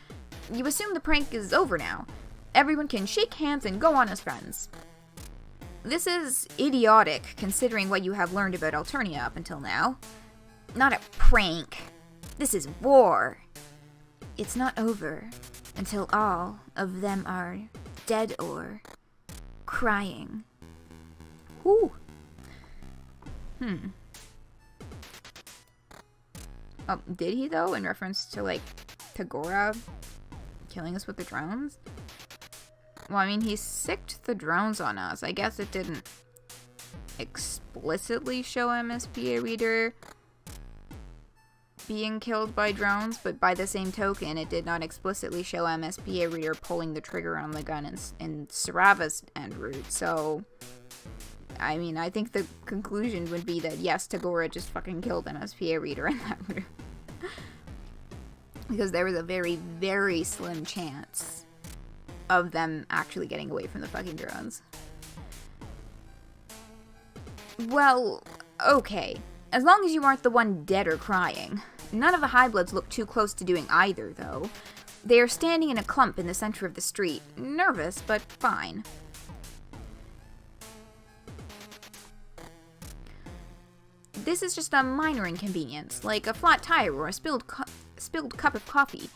You assume the prank is over now. Everyone can shake hands and go on as friends. This is idiotic, considering what you have learned about Alternia up until now. Not a prank. This is war. It's not over until all of them are dead or crying. Whew. Oh, did he though, in reference to, like, Tagora killing us with the drones? Well, I mean, he sicked the drones on us. I guess it didn't explicitly show MSPA Reader being killed by drones, but by the same token, it did not explicitly show MSPA Reader pulling the trigger on the gun in Sarava's end route, so... I mean, I think the conclusion would be that, yes, Tagora just fucking killed MSPA Reader in that route. Because there was a very, very slim chance of them actually getting away from the fucking drones. Well, okay. As long as you aren't the one dead or crying. None of the Highbloods look too close to doing either, though. They are standing in a clump in the center of the street. Nervous, but fine. This is just a minor inconvenience, like a flat tire or a spilled cup of coffee.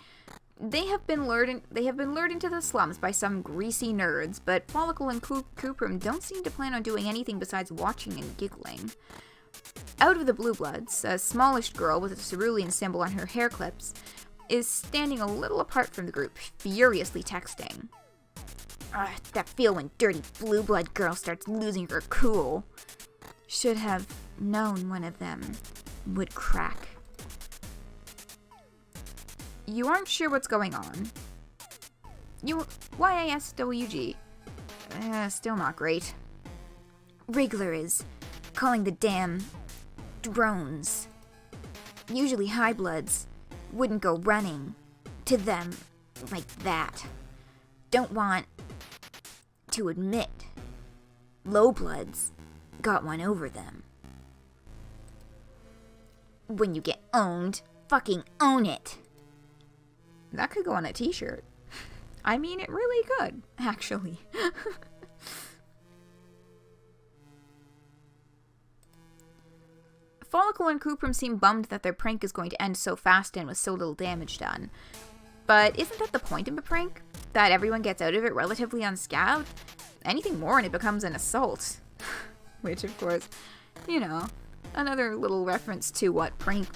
They have been lured into the slums by some greasy nerds, but Folykl and Kuprum don't seem to plan on doing anything besides watching and giggling. Out of the blue bloods, a smallish girl with a cerulean symbol on her hair clips is standing a little apart from the group, furiously texting. That feel when dirty blue blood girl starts losing her cool. Should have known one of them would crack. You aren't sure what's going on. YASWG. Still not great. Wriggler is calling the damn drones. Usually high bloods wouldn't go running to them like that. Don't want to admit low bloods got one over them. When you get owned, fucking own it. That could go on a t-shirt. I mean, it really could, actually. Folykl and Kuprum seem bummed that their prank is going to end so fast and with so little damage done. But isn't that the point of a prank? That everyone gets out of it relatively unscathed? Anything more and it becomes an assault. Which, of course, you know, another little reference to what prank,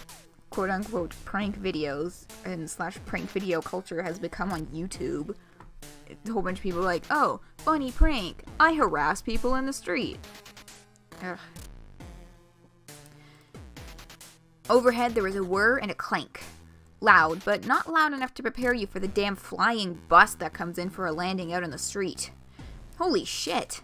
quote-unquote, prank videos and / prank video culture has become on YouTube. A whole bunch of people are like, oh, funny prank, I harass people in the street. Ugh. Overhead, there was a whir and a clank. Loud, but not loud enough to prepare you for the damn flying bus that comes in for a landing out on the street. Holy shit.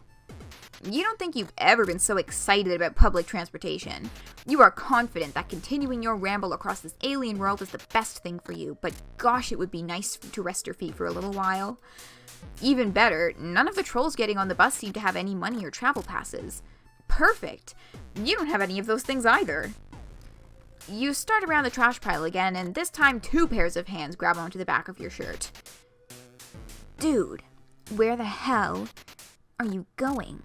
You don't think you've ever been so excited about public transportation. You are confident that continuing your ramble across this alien world is the best thing for you, but gosh, it would be nice to rest your feet for a little while. Even better, none of the trolls getting on the bus seem to have any money or travel passes. Perfect! You don't have any of those things either. You start around the trash pile again, and this time 2 pairs of hands grab onto the back of your shirt. Dude, where the hell are you going?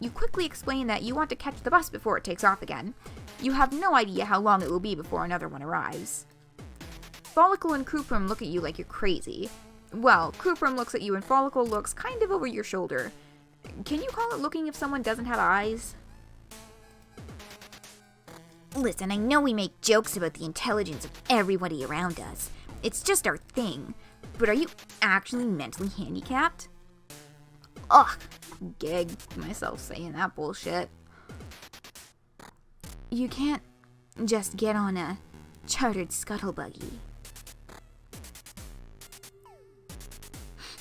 You quickly explain that you want to catch the bus before it takes off again. You have no idea how long it will be before another one arrives. Folykl and Kuprum look at you like you're crazy. Well, Kuprum looks at you and Folykl looks kind of over your shoulder. Can you call it looking if someone doesn't have eyes? Listen, I know we make jokes about the intelligence of everybody around us. It's just our thing. But are you actually mentally handicapped? Ugh, gag myself saying that bullshit. You can't just get on a chartered scuttle buggy.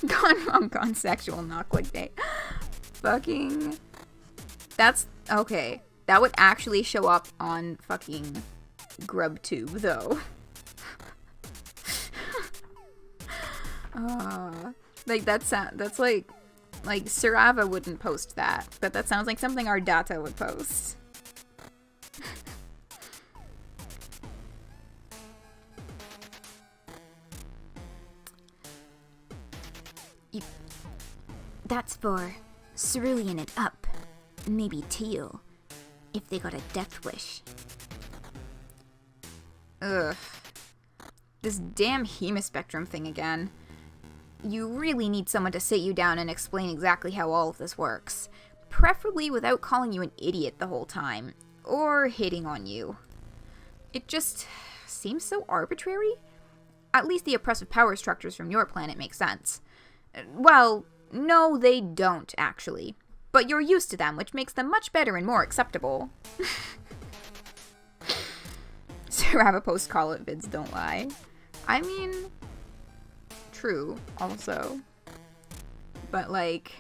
Gone wrong, gone sexual, not clickbait. Fucking... That's... Okay. That would actually show up on fucking GrubTube, though. Like, that's like Sarava wouldn't post that, but that sounds like something our data would post. That's for cerulean and up, maybe teal, if they got a death wish. Ugh. This damn hemispectrum thing again. You really need someone to sit you down and explain exactly how all of this works. Preferably without calling you an idiot the whole time, or hitting on you. It just seems so arbitrary. At least the oppressive power structures from your planet make sense. Well, no, they don't, actually. But you're used to them, which makes them much better and more acceptable. Sarava post-call it vids don't lie. I mean, true, also. But, like,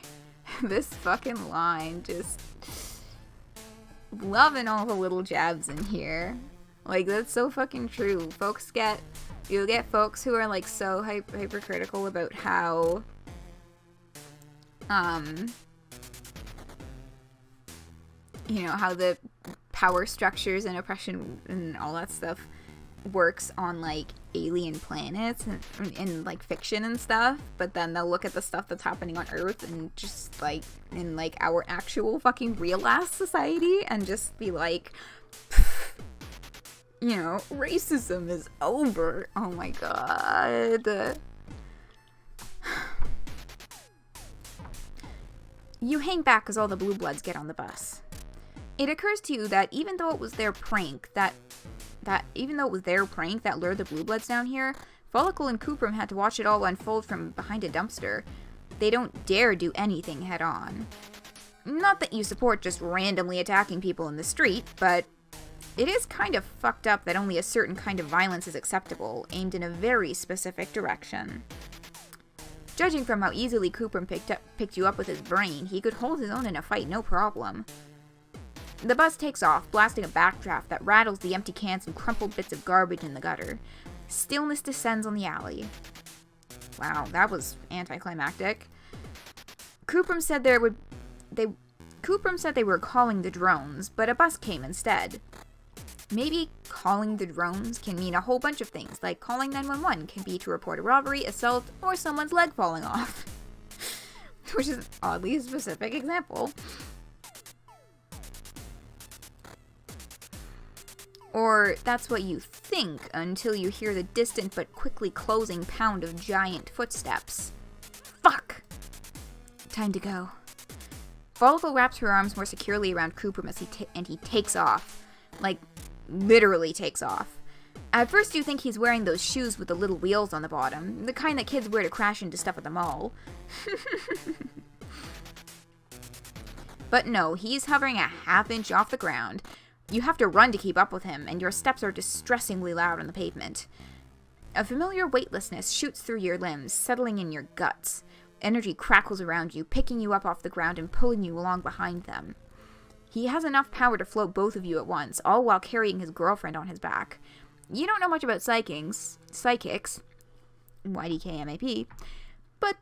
this fucking line just... Loving all the little jabs in here. Like, that's so fucking true. You'll get folks who are, like, so hypercritical about how... you know, how the power structures and oppression and all that stuff works on, like, alien planets and like, fiction and stuff, but then they'll look at the stuff that's happening on Earth and just, like, in, like, our actual fucking real-ass society and just be like, you know, racism is over. Oh my god. You hang back as all the blue bloods get on the bus. It occurs to you that even though it was their prank that lured the blue bloods down here, Folykl and Kuprum had to watch it all unfold from behind a dumpster. They don't dare do anything head on. Not that you support just randomly attacking people in the street, but it is kind of fucked up that only a certain kind of violence is acceptable, aimed in a very specific direction. Judging from how easily Kuprum picked you up with his brain, he could hold his own in a fight no problem. The bus takes off, blasting a backdraft that rattles the empty cans and crumpled bits of garbage in the gutter. Stillness descends on the alley. Wow, that was anticlimactic. Kuprum said they were calling the drones, but a bus came instead. Maybe calling the drones can mean a whole bunch of things, like calling 911 can be to report a robbery, assault, or someone's leg falling off. Which is an oddly specific example. Or that's what you think until you hear the distant but quickly closing pound of giant footsteps. Fuck! Time to go. Folykl wraps her arms more securely around Kuprum as he takes off. Like, literally takes off. At first you think he's wearing those shoes with the little wheels on the bottom, the kind that kids wear to crash into stuff at the mall. But no, he's hovering a half-inch off the ground. You have to run to keep up with him, and your steps are distressingly loud on the pavement. A familiar weightlessness shoots through your limbs, settling in your guts. energy crackles around you, picking you up off the ground and pulling you along behind them. He has enough power to float both of you at once, all while carrying his girlfriend on his back. You don't know much about psychics, YDKMAP, but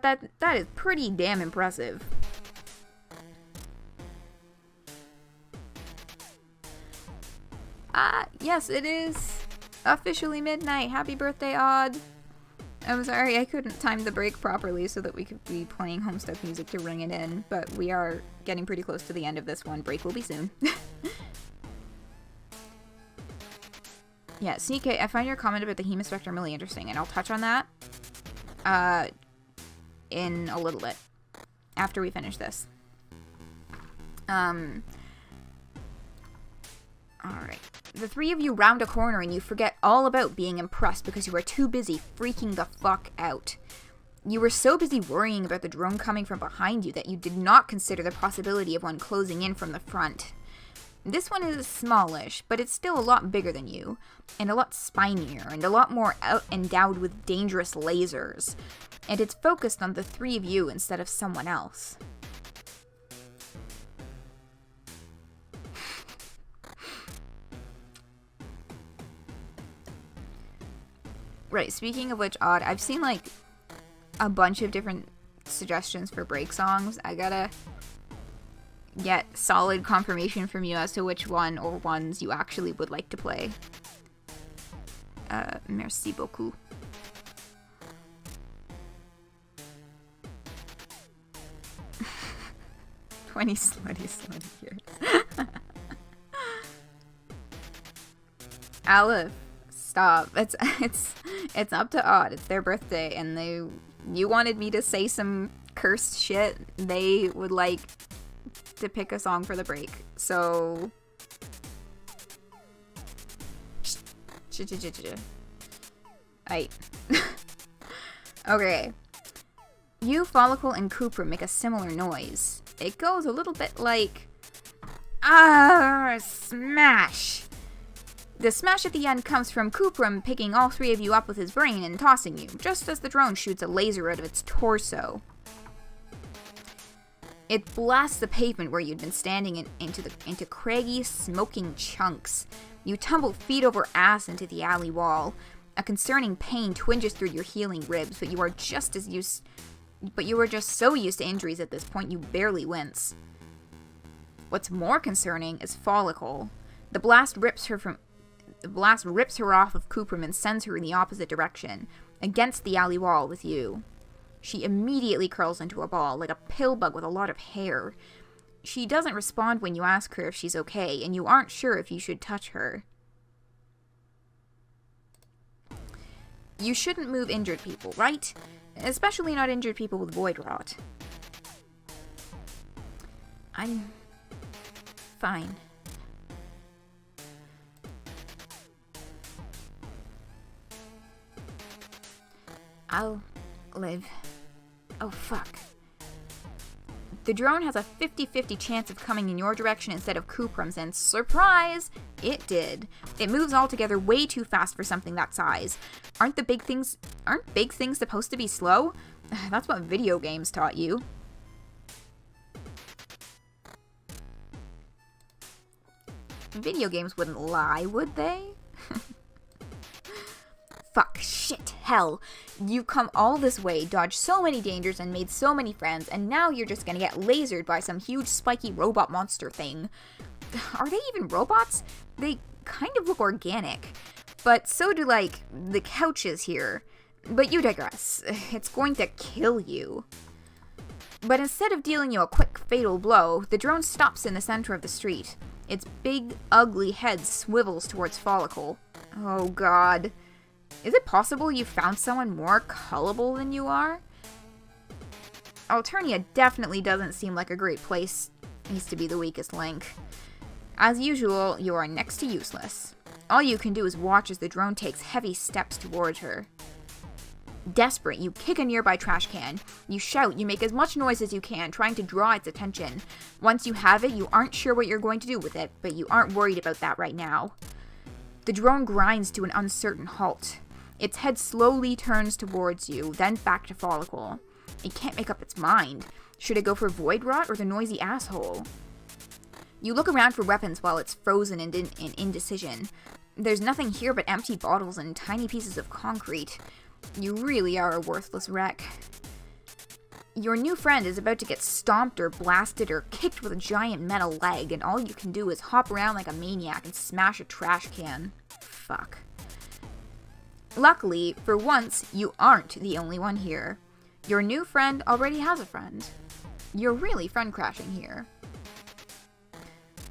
that is pretty damn impressive. Yes, it is officially midnight. Happy birthday, Odd. I'm sorry I couldn't time the break properly so that we could be playing Homestuck music to ring it in, but we are getting pretty close to the end of this one. Break will be soon. Yeah, CK, I find your comment about the Hema Spectrum really interesting, and I'll touch on that in a little bit after we finish this. Alright. The three of you round a corner and you forget all about being impressed because you are too busy freaking the fuck out. You were so busy worrying about the drone coming from behind you that you did not consider the possibility of one closing in from the front. This one is smallish, but it's still a lot bigger than you, and a lot spinier, and a lot more endowed with dangerous lasers. And it's focused on the three of you instead of someone else. Right, speaking of which, Odd, I've seen, like, a bunch of different suggestions for break songs. I gotta get solid confirmation from you as to which one or ones you actually would like to play. Merci beaucoup. slutty years. Aleph, stop. It's up to Odd. It's their birthday, and you wanted me to say some cursed shit. They would like to pick a song for the break. So Aight. Okay. You, Folykl, and Kuprum make a similar noise. It goes a little bit like smash. The smash at the end comes from Kuprum picking all three of you up with his brain and tossing you, just as the drone shoots a laser out of its torso. It blasts the pavement where you'd been standing into craggy, smoking chunks. You tumble feet over ass into the alley wall. A concerning pain twinges through your healing ribs, but you are just so used to injuries at this point you barely wince. What's more concerning is Folykl. The blast rips her off of Kuprum and sends her in the opposite direction, against the alley wall with you. She immediately curls into a ball, like a pill bug with a lot of hair. She doesn't respond when you ask her if she's okay, and you aren't sure if you should touch her. You shouldn't move injured people, right? Especially not injured people with void rot. I'm fine. I'll live. Oh, fuck. The drone has a 50-50 chance of coming in your direction instead of Kuprum's, and surprise! It did. It moves altogether way too fast for something that size. Aren't big things supposed to be slow? That's what video games taught you. Video games wouldn't lie, would they? Fuck, shit, hell. You've come all this way, dodged so many dangers, and made so many friends, and now you're just gonna get lasered by some huge spiky robot monster thing. Are they even robots? They kind of look organic. But so do, like, the couches here. But you digress. It's going to kill you. But instead of dealing you a quick, fatal blow, the drone stops in the center of the street. Its big, ugly head swivels towards Folykl. Oh god. Is it possible you found someone more cullable than you are? Alternia definitely doesn't seem like a great place. Needs to be the weakest link. As usual, you are next to useless. All you can do is watch as the drone takes heavy steps towards her. Desperate, you kick a nearby trash can. You shout, you make as much noise as you can, trying to draw its attention. Once you have it, you aren't sure what you're going to do with it, but you aren't worried about that right now. The drone grinds to an uncertain halt. Its head slowly turns towards you, then back to Folykl. It can't make up its mind. Should it go for Void Rot or the noisy asshole? You look around for weapons while it's frozen in indecision. There's nothing here but empty bottles and tiny pieces of concrete. You really are a worthless wreck. Your new friend is about to get stomped or blasted or kicked with a giant metal leg, and all you can do is hop around like a maniac and smash a trash can. Fuck. Luckily, for once, you aren't the only one here. Your new friend already has a friend. You're really friend crashing here.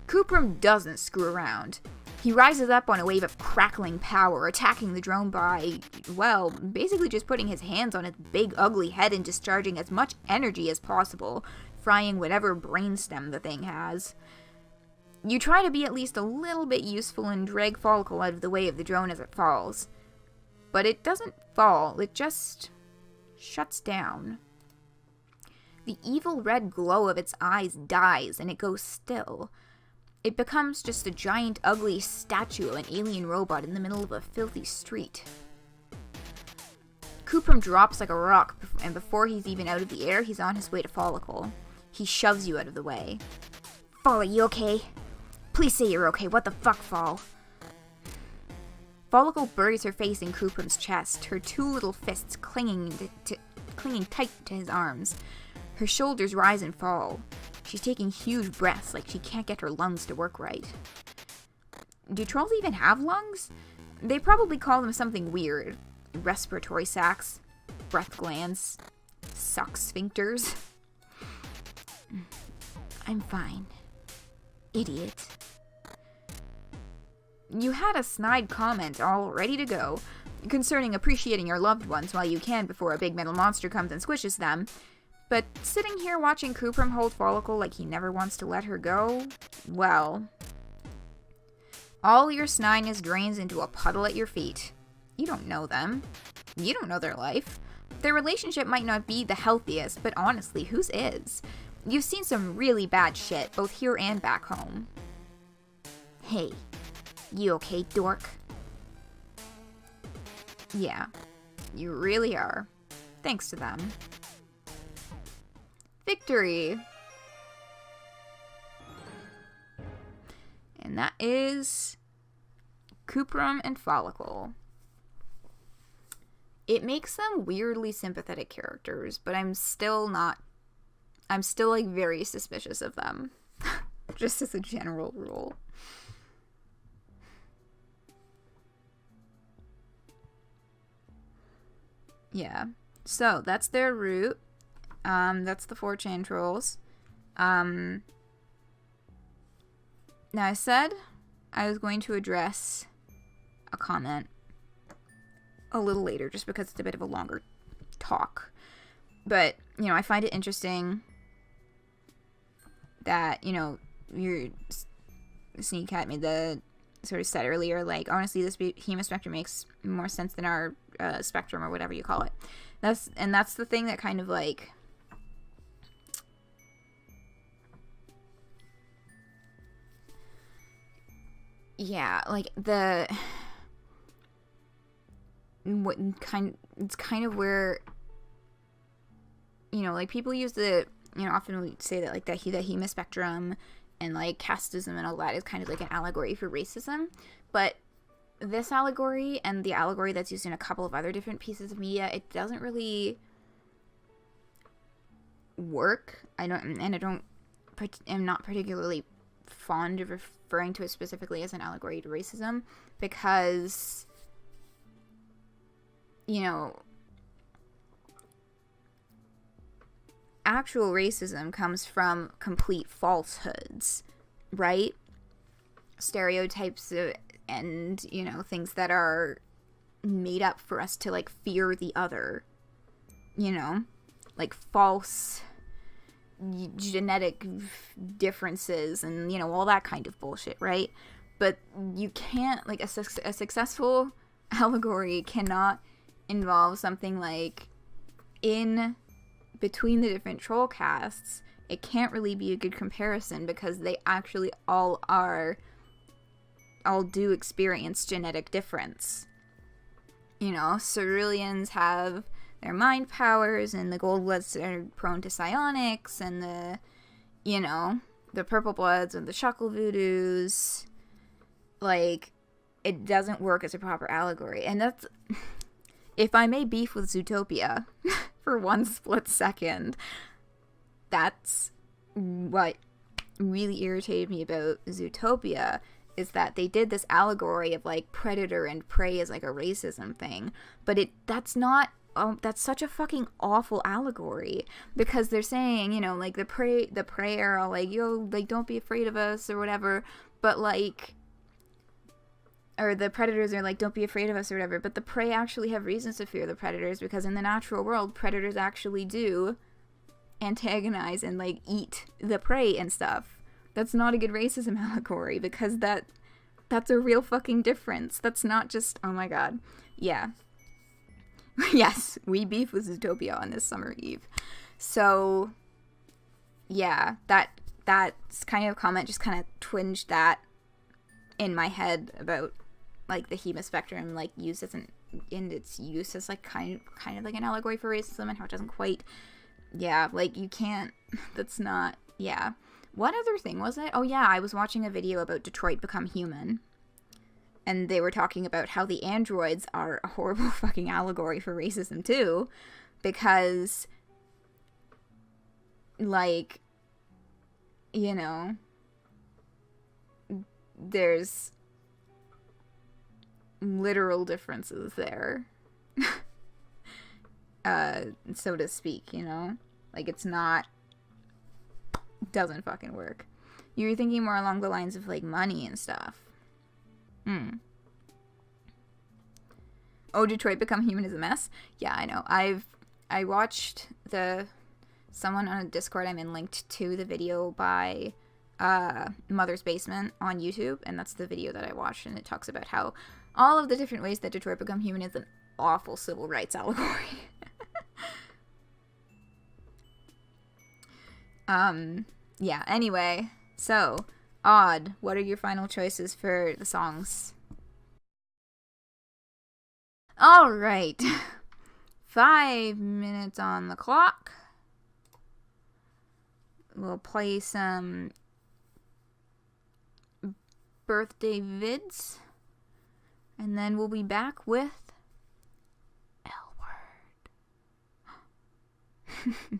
Kuprum doesn't screw around. He rises up on a wave of crackling power, attacking the drone by, well, basically just putting his hands on its big ugly head and discharging as much energy as possible, frying whatever brainstem the thing has. You try to be at least a little bit useful and drag Folykl out of the way of the drone as it falls. But it doesn't fall, it just shuts down. The evil red glow of its eyes dies and it goes still. It becomes just a giant, ugly statue of an alien robot in the middle of a filthy street. Kuprum drops like a rock, and before he's even out of the air, he's on his way to Folykl. He shoves you out of the way. Fall, are you okay? Please say you're okay. What the fuck, Fall? Folykl buries her face in Kuprum's chest, her two little fists clinging tight to his arms. Her shoulders rise and fall. She's taking huge breaths like she can't get her lungs to work right. Do trolls even have lungs? They probably call them something weird. Respiratory sacs, breath glands, suck sphincters. I'm fine. Idiot. You had a snide comment all ready to go concerning appreciating your loved ones while you can before a big metal monster comes and squishes them. But sitting here watching Kuprum hold Folykl like he never wants to let her go, well, all your snidiness drains into a puddle at your feet. You don't know them. You don't know their life. Their relationship might not be the healthiest, but honestly, whose is? You've seen some really bad shit, both here and back home. Hey, you okay, dork? Yeah, you really are. Thanks to them. Victory! And that is Kuprum and Folykl. It makes them weirdly sympathetic characters, but I'm still like very suspicious of them. Just as a general rule. Yeah. So, that's their route. That's the 4chan trolls. Now I said I was going to address a comment a little later just because it's a bit of a longer talk. But, you know, I find it interesting that, you know, your Sneak Cat made the sort of said earlier, like, honestly, this behemoth spectrum makes more sense than our spectrum or whatever you call it. That's the thing that kind of, like, yeah, like, it's kind of where, you know, like, people use the, you know, often we say that, like, the Hema spectrum and, like, casteism and all that is kind of like an allegory for racism, but this allegory and the allegory that's used in a couple of other different pieces of media, it doesn't really work. I'm not particularly fond of referring to it specifically as an allegory to racism because, you know, actual racism comes from complete falsehoods, right? Stereotypes and, you know, things that are made up for us to, like, fear the other, you know, like false genetic differences and, you know, all that kind of bullshit, right? But you can't, like, a successful allegory cannot involve something like in between the different troll casts. It can't really be a good comparison because they actually all do experience genetic difference. You know, Ceruleans have their mind powers, and the gold bloods are prone to psionics, and the, you know, the purple bloods and the shuckle voodoos. Like, it doesn't work as a proper allegory. And that's, if I may beef with Zootopia for one split second, that's what really irritated me about Zootopia, is that they did this allegory of, like, predator and prey as, like, a racism thing. But that's not, that's such a fucking awful allegory, because they're saying, you know, like, the prey are all like, yo, like, don't be afraid of us or whatever, but, like, or the predators are like, don't be afraid of us or whatever, but the prey actually have reasons to fear the predators, because in the natural world, predators actually do antagonize and, like, eat the prey and stuff. That's not a good racism allegory, because that's a real fucking difference. That's not just, oh my god. Yeah. Yes, we beef with Zootopia on this summer eve. So, yeah, that kind of comment just kind of twinged that in my head about, like, the HEMA spectrum, like, used as in its use as, like, kind of like an allegory for racism, and how it doesn't quite, yeah, like, you can't, that's not, yeah. What other thing was it? Oh yeah, I was watching a video about Detroit Become Human, and they were talking about how the androids are a horrible fucking allegory for racism too, because, like, you know, there's literal differences there, so to speak, you know? Like, it's not, doesn't fucking work. You were thinking more along the lines of, like, money and stuff. Oh, Detroit Become Human is a mess? Yeah, I know. I watched someone on a Discord I'm in linked to the video by Mother's Basement on YouTube, and that's the video that I watched, and it talks about how all of the different ways that Detroit Become Human is an awful civil rights allegory. Yeah, anyway, so, Odd, what are your final choices for the songs? Alright, 5 minutes on the clock. We'll play some birthday vids, and then we'll be back with Elwurd.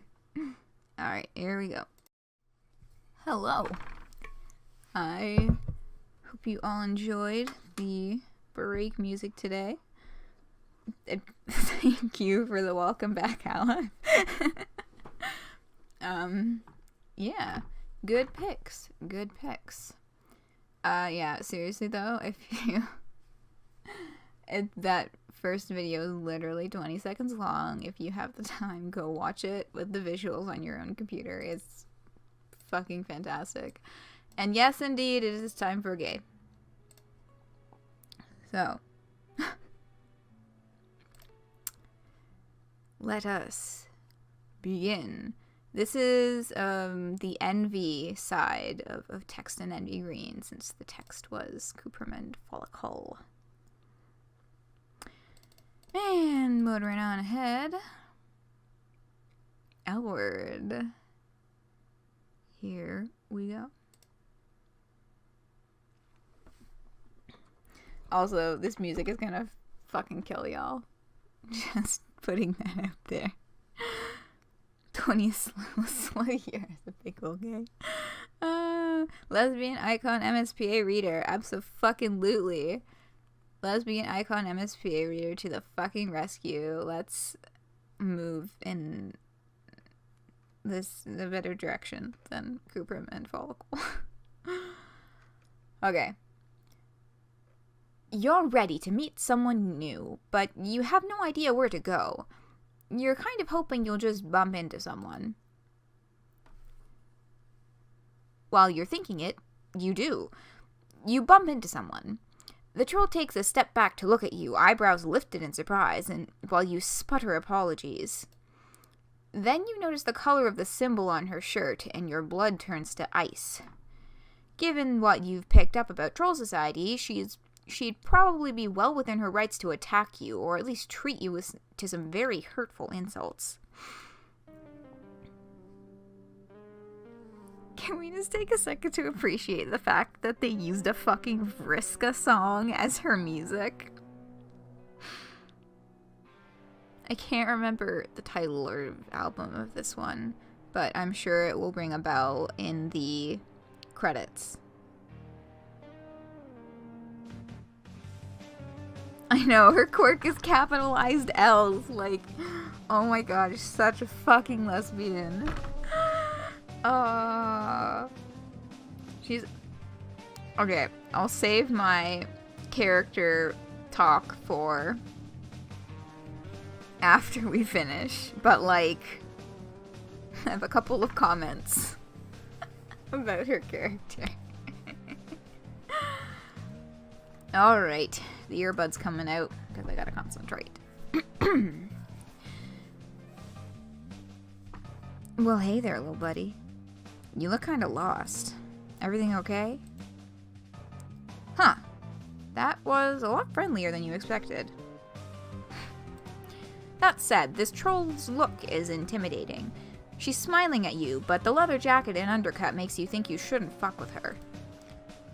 Alright, here we go. Hello. I hope you all enjoyed the break music today. Thank you for the welcome back, Alan. Yeah, good picks. Good picks. Yeah, seriously though, that first video is literally 20 seconds long. If you have the time, go watch it with the visuals on your own computer. It's fucking fantastic. And yes, indeed, it is time for a game. So, let us begin. This is the envy side of text and envy green, since the text was Kuprum and Folykl. And motoring on ahead, Elwurd. Here we go. Also, this music is gonna fucking kill y'all. Just putting that out there. 20 slow years, a big old gay. Lesbian icon MSPA reader, abso-fucking-lutely. Lesbian icon MSPA reader to the fucking rescue. Let's move in the better direction than Kuprum and Folykl. Okay. You're ready to meet someone new, but you have no idea where to go. You're kind of hoping you'll just bump into someone. While you're thinking it, you do. You bump into someone. The troll takes a step back to look at you, eyebrows lifted in surprise, and while you sputter apologies. Then you notice the color of the symbol on her shirt, and your blood turns to ice. Given what you've picked up about Troll Society, she's she'd probably be well within her rights to attack you, or at least treat you to some very hurtful insults. Can we just take a second to appreciate the fact that they used a fucking Vriska song as her music? I can't remember the title or album of this one, but I'm sure it will ring a bell in the credits. I know, her quirk is capitalized L's, like, oh my god, she's such a fucking lesbian. She's... Okay, I'll save my character talk for after we finish, but, like, I have a couple of comments about her character. Alright, the earbud's coming out, because I gotta concentrate. Well, hey there, little buddy. You look kinda lost. Everything okay? Huh. That was a lot friendlier than you expected. That said, this troll's look is intimidating. She's smiling at you, but the leather jacket and undercut makes you think you shouldn't fuck with her.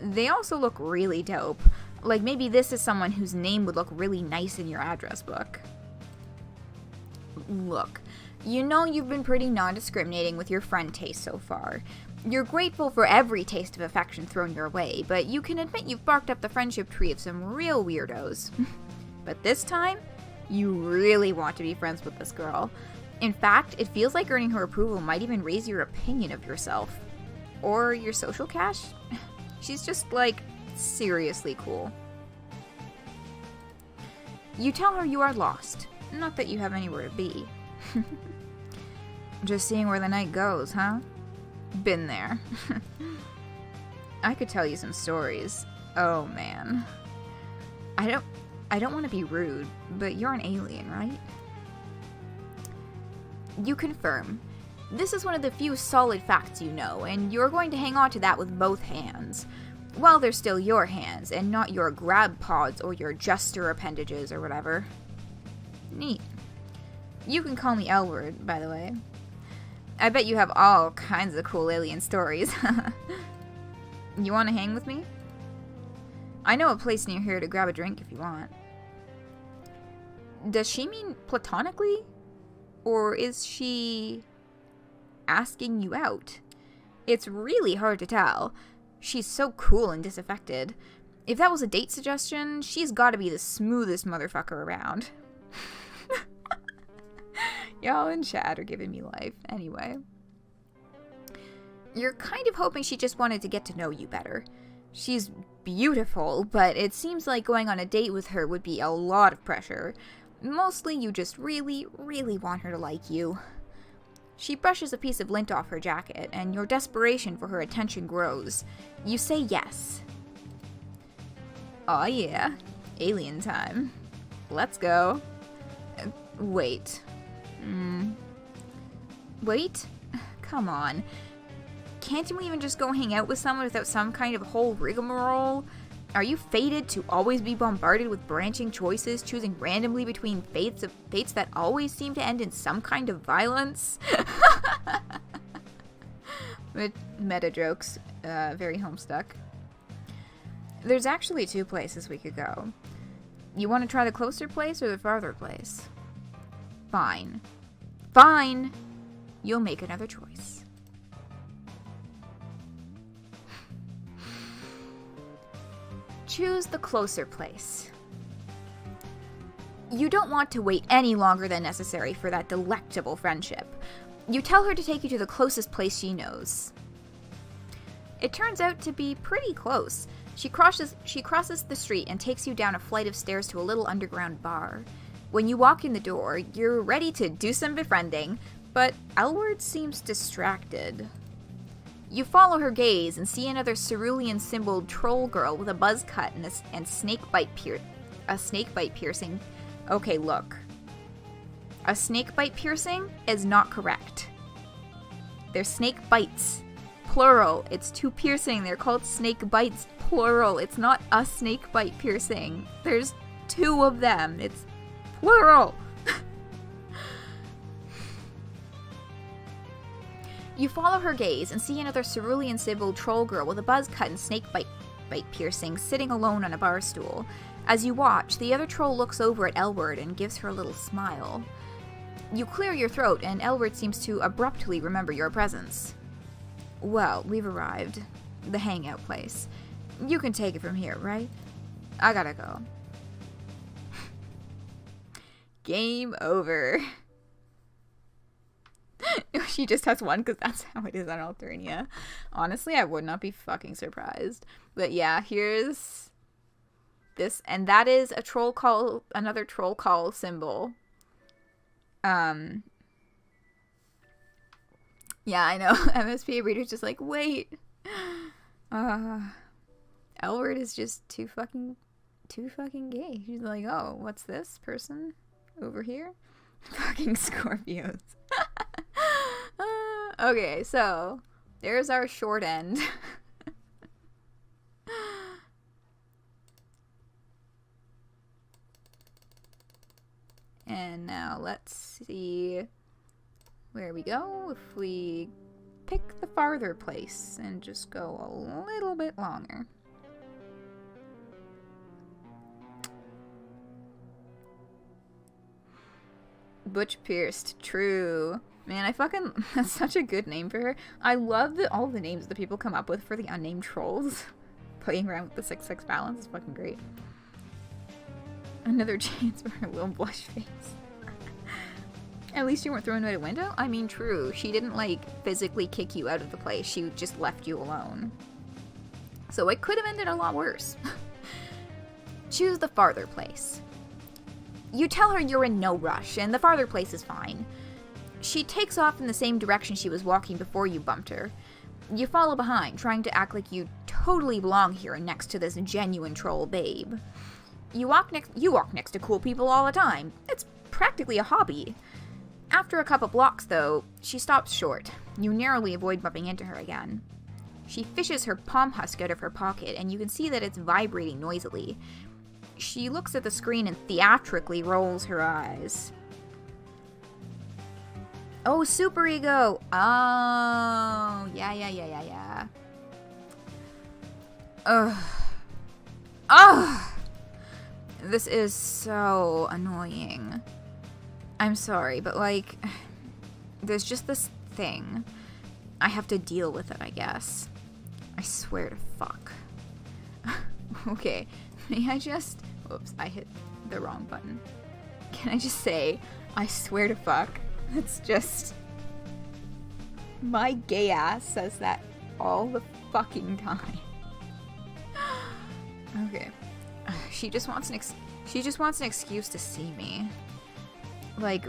They also look really dope. Like, maybe this is someone whose name would look really nice in your address book. Look, you know you've been pretty non-discriminating with your friend taste so far. You're grateful for every taste of affection thrown your way, but you can admit you've barked up the friendship tree of some real weirdos. But this time, you really want to be friends with this girl. In fact, it feels like earning her approval might even raise your opinion of yourself. Or your social cash? She's just, like, seriously cool. You tell her you are lost. Not that you have anywhere to be. Just seeing where the night goes, huh? Been there. I could tell you some stories. Oh, man. I don't want to be rude, but you're an alien, right? You confirm. This is one of the few solid facts you know, and you're going to hang on to that with both hands. While they're still your hands, and not your grab pods or your jester appendages or whatever. Neat. You can call me Elwurd, by the way. I bet you have all kinds of cool alien stories. You want to hang with me? I know a place near here to grab a drink if you want. Does she mean platonically? Or is she asking you out? It's really hard to tell. She's so cool and disaffected. If that was a date suggestion, she's gotta be the smoothest motherfucker around. Y'all in chat are giving me life. Anyway. You're kind of hoping she just wanted to get to know you better. She's beautiful, but it seems like going on a date with her would be a lot of pressure. Mostly you just really, really want her to like you. She brushes a piece of lint off her jacket, and your desperation for her attention grows. You say yes. Aw yeah, alien time. Let's go. Wait. Wait? Come on. Can't we even just go hang out with someone without some kind of whole rigmarole? Are you fated to always be bombarded with branching choices, choosing randomly between fates that always seem to end in some kind of violence? Meta jokes. Very homestuck. There's actually 2 places we could go. You want to try the closer place or the farther place? Fine. Fine! You'll make another choice. Choose the closer place. You don't want to wait any longer than necessary for that delectable friendship. You tell her to take you to the closest place she knows. It turns out to be pretty close. She crosses the street and takes you down a flight of stairs to a little underground bar. When you walk in the door, you're ready to do some befriending, but Elwurd seems distracted. You follow her gaze and see another cerulean-symboled troll girl with a buzz cut and a snakebite piercing. Okay, look. A snakebite piercing is not correct. They're snake bites. plural. It's too piercing. They're called snake bites, plural. It's not a snake bite piercing. There's 2 of them. It's plural. You follow her gaze and see another cerulean civil troll girl with a buzz cut and snake bite piercing sitting alone on a bar stool. As you watch, the other troll looks over at Elwurd and gives her a little smile. You clear your throat, and Elwurd seems to abruptly remember your presence. Well, we've arrived. The hangout place. You can take it from here, right? I gotta go. Game over. She just has one because that's how it is on Alternia. Honestly, I would not be fucking surprised. But yeah, here's this, and that is a troll call, another troll call symbol. Yeah, I know. MSP reader's just like, wait. Elwurd is just too fucking gay. She's like, oh, what's this person over here? Fucking Scorpios. Okay, so there's our short end. And now let's see where we go if we pick the farther place and just go a little bit longer. Butch Pierced, true. Man, that's such a good name for her. I love that all the names that people come up with for the unnamed trolls. Playing around with the 6-6 balance is fucking great. Another chance for her little blush face. At least you weren't thrown out a window? I mean, true. She didn't, like, physically kick you out of the place. She just left you alone. So it could have ended a lot worse. Choose the farther place. You tell her you're in no rush, and the farther place is fine. She takes off in the same direction she was walking before you bumped her. You follow behind, trying to act like you totally belong here next to this genuine troll babe. You walk next to cool people all the time. It's practically a hobby. After a couple blocks, though, she stops short. You narrowly avoid bumping into her again. She fishes her palm husk out of her pocket, and you can see that it's vibrating noisily. She looks at the screen and theatrically rolls her eyes. Oh, super ego! Oh, yeah. Ugh. Ugh! This is so annoying. I'm sorry, but like, there's just this thing. I have to deal with it, I guess. I swear to fuck. Okay, may I just... Oops, I hit the wrong button. Can I just say, I swear to fuck? It's just... My gay ass says that all the fucking time. Okay. She just wants an excuse to see me. Like,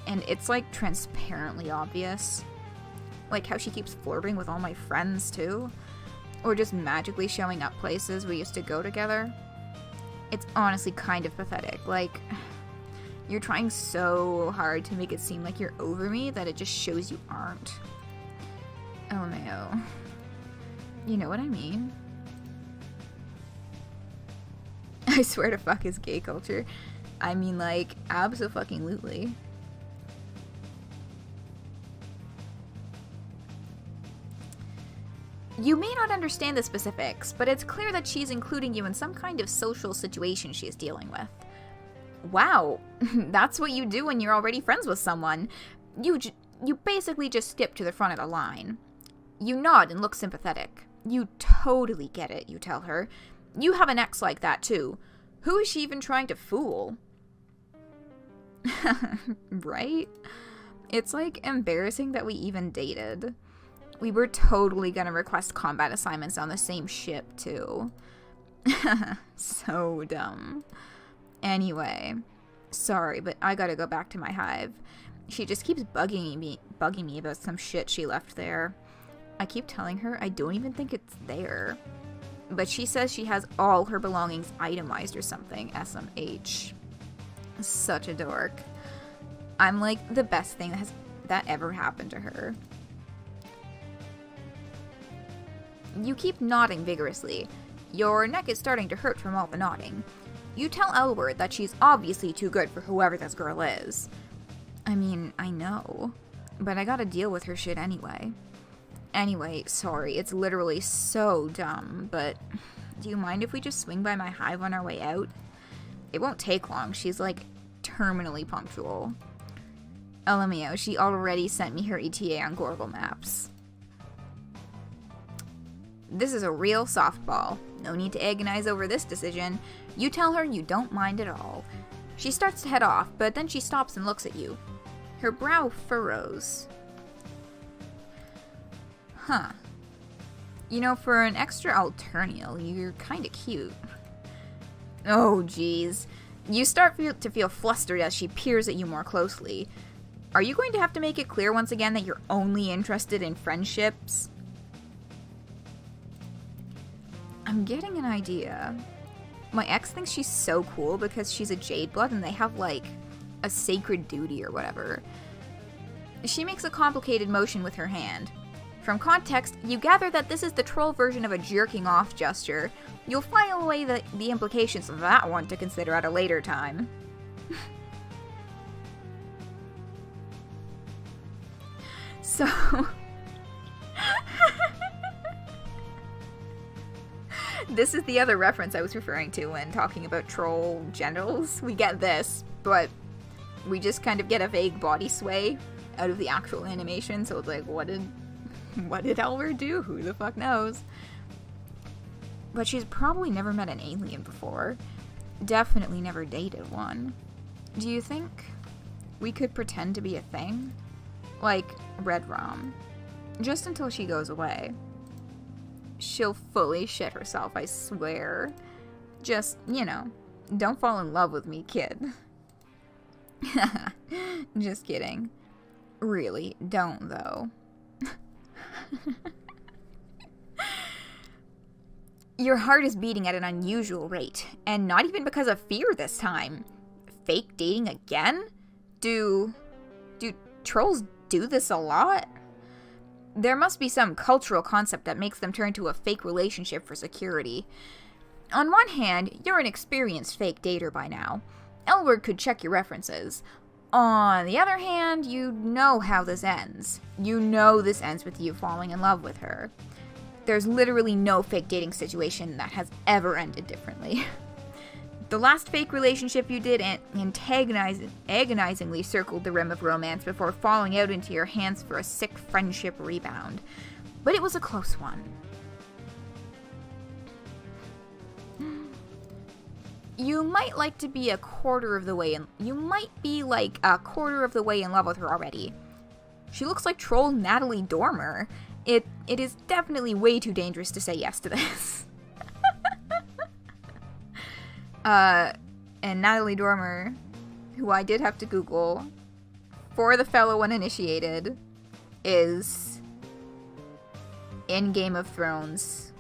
and it's like transparently obvious. Like how she keeps flirting with all my friends too. Or just magically showing up places we used to go together. It's honestly kind of pathetic. Like, you're trying so hard to make it seem like you're over me that it just shows you aren't. LMAO. You know what I mean? I swear to fuck is gay culture. I mean, like, abso-fucking-lutely. You may not understand the specifics, but it's clear that she's including you in some kind of social situation she's dealing with. Wow, that's what you do when you're already friends with someone. You basically just skip to the front of the line. You nod and look sympathetic. You totally get it, you tell her. You have an ex like that, too. Who is she even trying to fool? Right? It's, like, embarrassing that we even dated. We were totally gonna request combat assignments on the same ship, too. So dumb. Anyway, sorry, but I gotta go back to my hive. She just keeps bugging me about some shit she left there. I keep telling her I don't even think it's there. But she says she has all her belongings itemized or something, SMH. Such a dork. I'm like the best thing that ever happened to her. You keep nodding vigorously. Your neck is starting to hurt from all the nodding. You tell Elwurd that she's obviously too good for whoever this girl is. I mean, I know, but I gotta deal with her shit anyway. Anyway, sorry, it's literally so dumb, but do you mind if we just swing by my hive on our way out? It won't take long, she's like terminally punctual. LMAO, she already sent me her ETA on Google Maps. This is a real softball. No need to agonize over this decision. You tell her you don't mind at all. She starts to head off, but then she stops and looks at you. Her brow furrows. Huh. You know, for an extra Alternian, you're kinda cute. Oh, geez. You start to feel flustered as she peers at you more closely. Are you going to have to make it clear once again that you're only interested in friendships? I'm getting an idea. My ex thinks she's so cool because she's a Jadeblood and they have, like, a sacred duty or whatever. She makes a complicated motion with her hand. From context, you gather that this is the troll version of a jerking off gesture. You'll file away the implications of that one to consider at a later time. So... This is the other reference I was referring to when talking about troll genitals. We get this, but we just kind of get a vague body sway out of the actual animation, so it's like, what did Elwurd do? Who the fuck knows? But she's probably never met an alien before. Definitely never dated one. Do you think we could pretend to be a thing? Like Red Rom. Just until she goes away. She'll fully shit herself, I swear. Just, you know, don't fall in love with me, kid. Just kidding. Really, don't, though. Your heart is beating at an unusual rate, and not even because of fear this time. Fake dating again? Do trolls do this a lot? There must be some cultural concept that makes them turn to a fake relationship for security. On one hand, you're an experienced fake dater by now. Elwurd could check your references. On the other hand, you know how this ends. You know this ends with you falling in love with her. There's literally no fake dating situation that has ever ended differently. The last fake relationship you did agonizingly circled the rim of romance before falling out into your hands for a sick friendship rebound. But it was a close one. You might like to be a quarter of the way in... You might be like a quarter of the way in love with her already. She looks like troll Natalie Dormer. It is definitely way too dangerous to say yes to this. And Natalie Dormer, who I did have to Google, for the fellow uninitiated, is in Game of Thrones.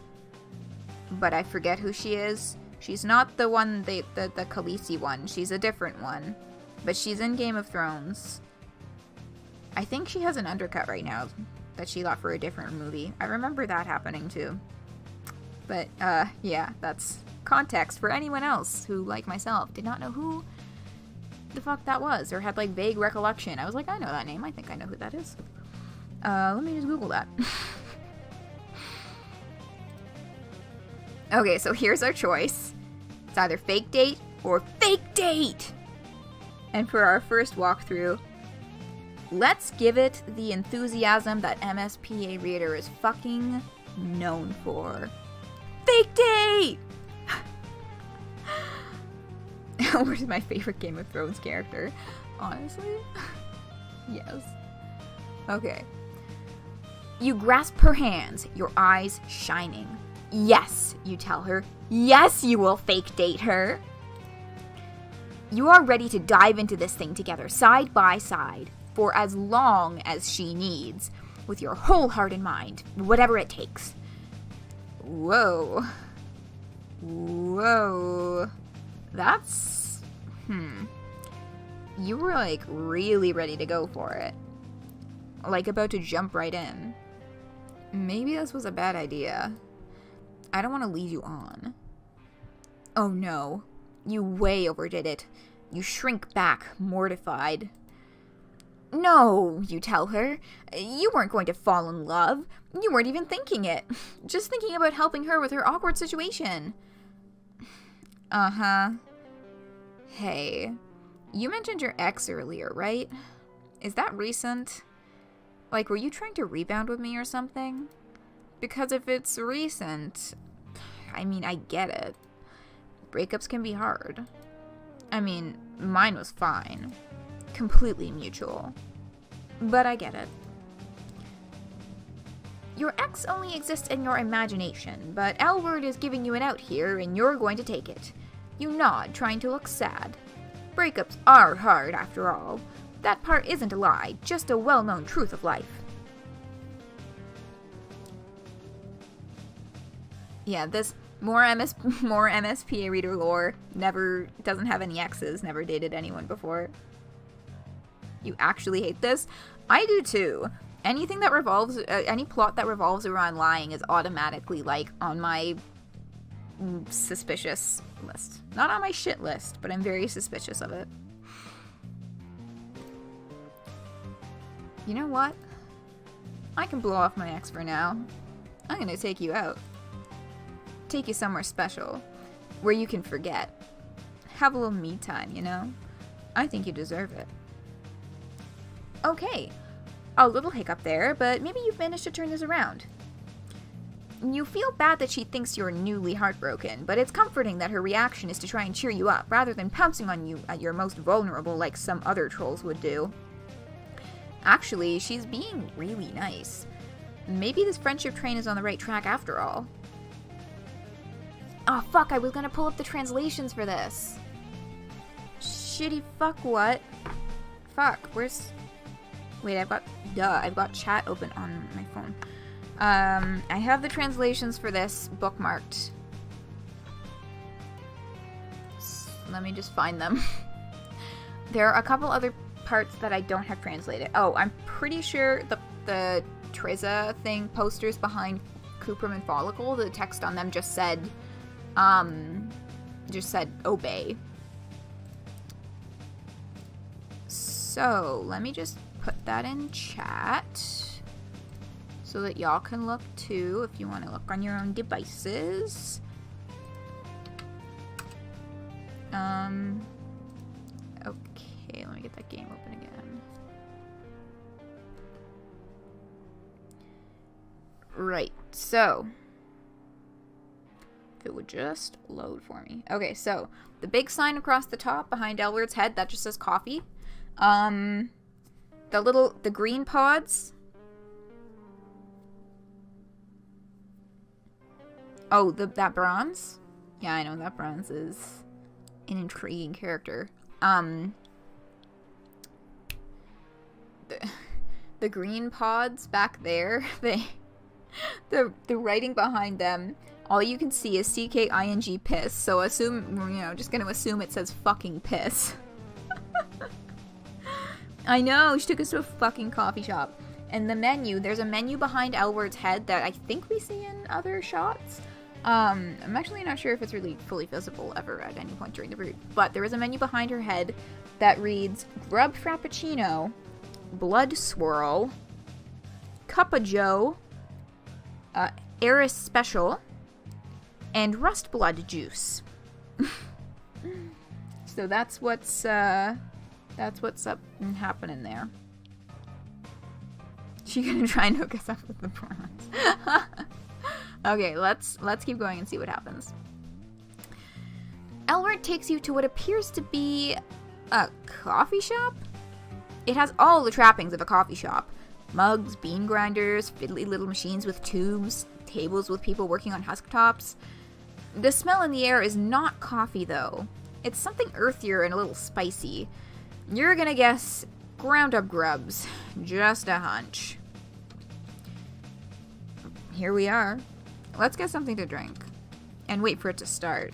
But I forget who she is. She's not the one, the Khaleesi one. She's a different one. But she's in Game of Thrones. I think she has an undercut right now that she got for a different movie. I remember that happening too. But, yeah, that's context for anyone else who, like myself, did not know who the fuck that was, or had, like, vague recollection. I was like, I know that name. I think I know who that is. Let me just Google that. Okay, so here's our choice. It's either fake date or fake date! And for our first walkthrough, let's give it the enthusiasm that MSPA Reader is fucking known for. Fake date! Elwurd is my favorite Game of Thrones character. Honestly? Yes. Okay. You grasp her hands, your eyes shining. Yes, you tell her. Yes, you will fake date her. You are ready to dive into this thing together, side by side, for as long as she needs, with your whole heart and mind, whatever it takes. Whoa. Whoa. That's... You were, like, really ready to go for it. Like, about to jump right in. Maybe this was a bad idea. I don't want to lead you on. Oh no. You way overdid it. You shrink back, mortified. No, you tell her. You weren't going to fall in love. You weren't even thinking it. Just thinking about helping her with her awkward situation. Uh-huh. Hey, you mentioned your ex earlier, right? Is that recent? Like, were you trying to rebound with me or something? Because if it's recent, I mean, I get it. Breakups can be hard. I mean, mine was fine. Completely mutual. But I get it. Your ex only exists in your imagination, but Elwurd is giving you an out here, and you're going to take it. You nod, trying to look sad. Breakups are hard, after all. That part isn't a lie, just a well-known truth of life. Yeah, this more MSPA reader lore. Never doesn't have any exes. Never dated anyone before. You actually hate this? I do too. Anything that revolves, any plot that revolves around lying is automatically like on my suspicious list. Not on my shit list, but I'm very suspicious of it. You know what? I can blow off my ex for now. I'm gonna take you out. Take you somewhere special, where you can forget. Have a little me time, you know? I think you deserve it. Okay, a little hiccup there, but maybe you've managed to turn this around. You feel bad that she thinks you're newly heartbroken, but it's comforting that her reaction is to try and cheer you up, rather than pouncing on you at your most vulnerable like some other trolls would do. Actually, she's being really nice. Maybe this friendship train is on the right track after all. Oh fuck, I was gonna pull up the translations for this. Shitty fuck what? Fuck, where's... Wait, I've got chat open on my phone. I have the translations for this bookmarked. Let me just find them. There are a couple other parts that I don't have translated. Oh, I'm pretty sure the Treza thing posters behind Kuprum and Folykl, the text on them just said obey. So let me just put that in chat so that y'all can look too if you want to look on your own devices. Okay, let me get that game open again. Right, so if it would just load for me. Okay, so the big sign across the top behind Elwurd's head, that just says coffee. The green pods. Oh, that bronze? Yeah, I know that bronze is an intriguing character. The green pods back there, the writing behind them, all you can see is CKING piss, so just gonna assume it says fucking piss. I know, she took us to a fucking coffee shop. And the menu, there's a menu behind Elwurd's head that I think we see in other shots. I'm actually not sure if it's really fully visible ever at any point during the route, but there is a menu behind her head that reads Grub Frappuccino, Blood Swirl, Cup of Joe, Eris Special, and Rust Blood Juice. So that's what's up and happening there. She gonna try and hook us up with the prawns. Okay, let's keep going and see what happens. Elwurd takes you to what appears to be a coffee shop? It has all the trappings of a coffee shop. Mugs, bean grinders, fiddly little machines with tubes, tables with people working on husk tops. The smell in the air is not coffee, though. It's something earthier and a little spicy. You're gonna guess ground up grubs. Just a hunch. Here we are. Let's get something to drink. And wait for it to start.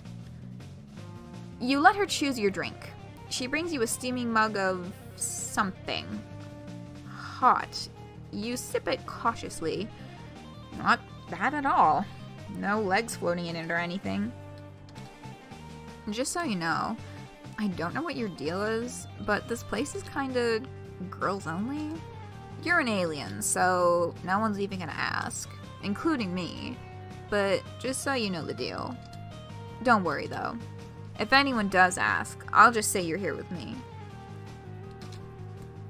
You let her choose your drink. She brings you a steaming mug of something. Hot. You sip it cautiously. Not bad at all. No legs floating in it or anything. Just so you know, I don't know what your deal is, but this place is kinda girls only. You're an alien, so no one's even gonna ask, including me. But just so you know the deal. Don't worry though. If anyone does ask, I'll just say you're here with me.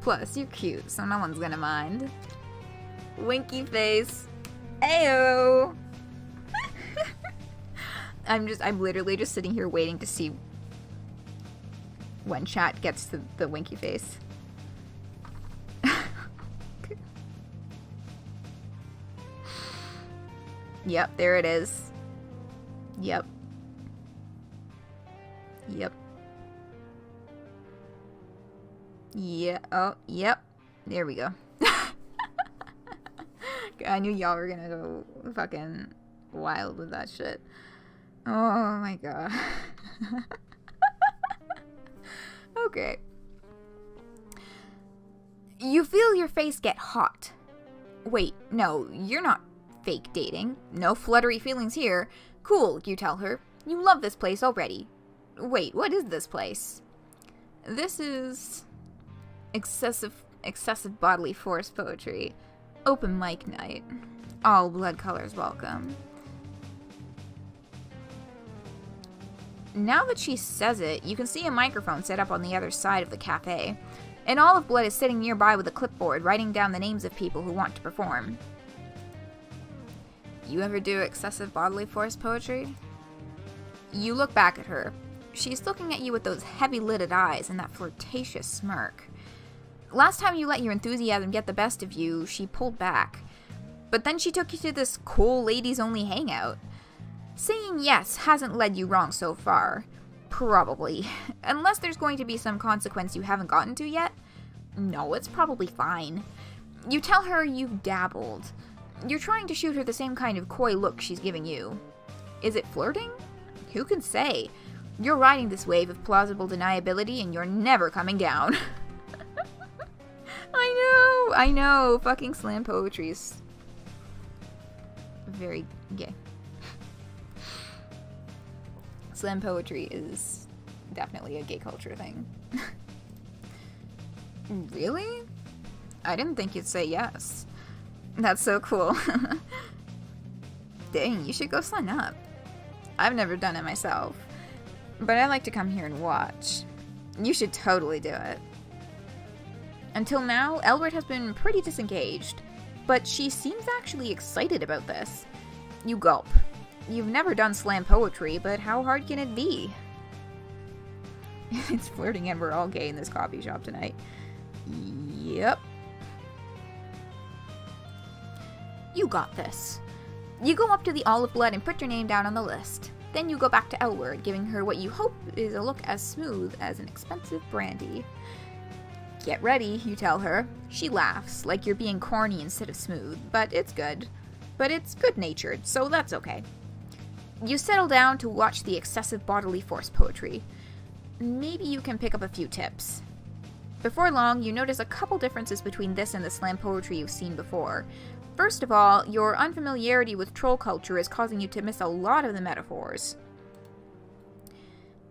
Plus, you're cute, so no one's gonna mind. Winky face. Ayo! I'm literally just sitting here waiting to see when chat gets to the winky face. Yep, there it is. Yep. Yep. Yeah, oh, yep. There we go. I knew y'all were gonna go fucking wild with that shit. Oh my god. Okay. You feel your face get hot. Wait, no, you're not fake dating. No fluttery feelings here. Cool, you tell her. You love this place already. Wait, what is this place? This is excessive bodily force poetry. Open mic night. All blood colors welcome. Now that she says it, you can see a microphone set up on the other side of the cafe. An olive blood is sitting nearby with a clipboard, writing down the names of people who want to perform. You ever do excessive bodily force poetry? You look back at her. She's looking at you with those heavy-lidded eyes and that flirtatious smirk. Last time you let your enthusiasm get the best of you, she pulled back. But then she took you to this cool ladies-only hangout. Saying yes hasn't led you wrong so far. Probably. Unless there's going to be some consequence you haven't gotten to yet. No, it's probably fine. You tell her you've dabbled. You're trying to shoot her the same kind of coy look she's giving you. Is it flirting? Who can say? You're riding this wave of plausible deniability and you're never coming down. I know. Fucking slam poetry is very gay. Slam poetry is definitely a gay culture thing. Really? I didn't think you'd say yes. That's so cool. Dang, you should go sign up. I've never done it myself, but I like to come here and watch. You should totally do it. Until now, Elwurd has been pretty disengaged, but she seems actually excited about this. You gulp. You've never done slam poetry, but how hard can it be? It's flirting and we're all gay in this coffee shop tonight. Yep. You got this. You go up to the olive blood and put your name down on the list. Then you go back to Elwurd, giving her what you hope is a look as smooth as an expensive brandy. Get ready, you tell her. She laughs, like you're being corny instead of smooth, but it's good. But it's good-natured, so that's okay. You settle down to watch the excessive bodily force poetry. Maybe you can pick up a few tips. Before long, you notice a couple differences between this and the slam poetry you've seen before. First of all, your unfamiliarity with troll culture is causing you to miss a lot of the metaphors.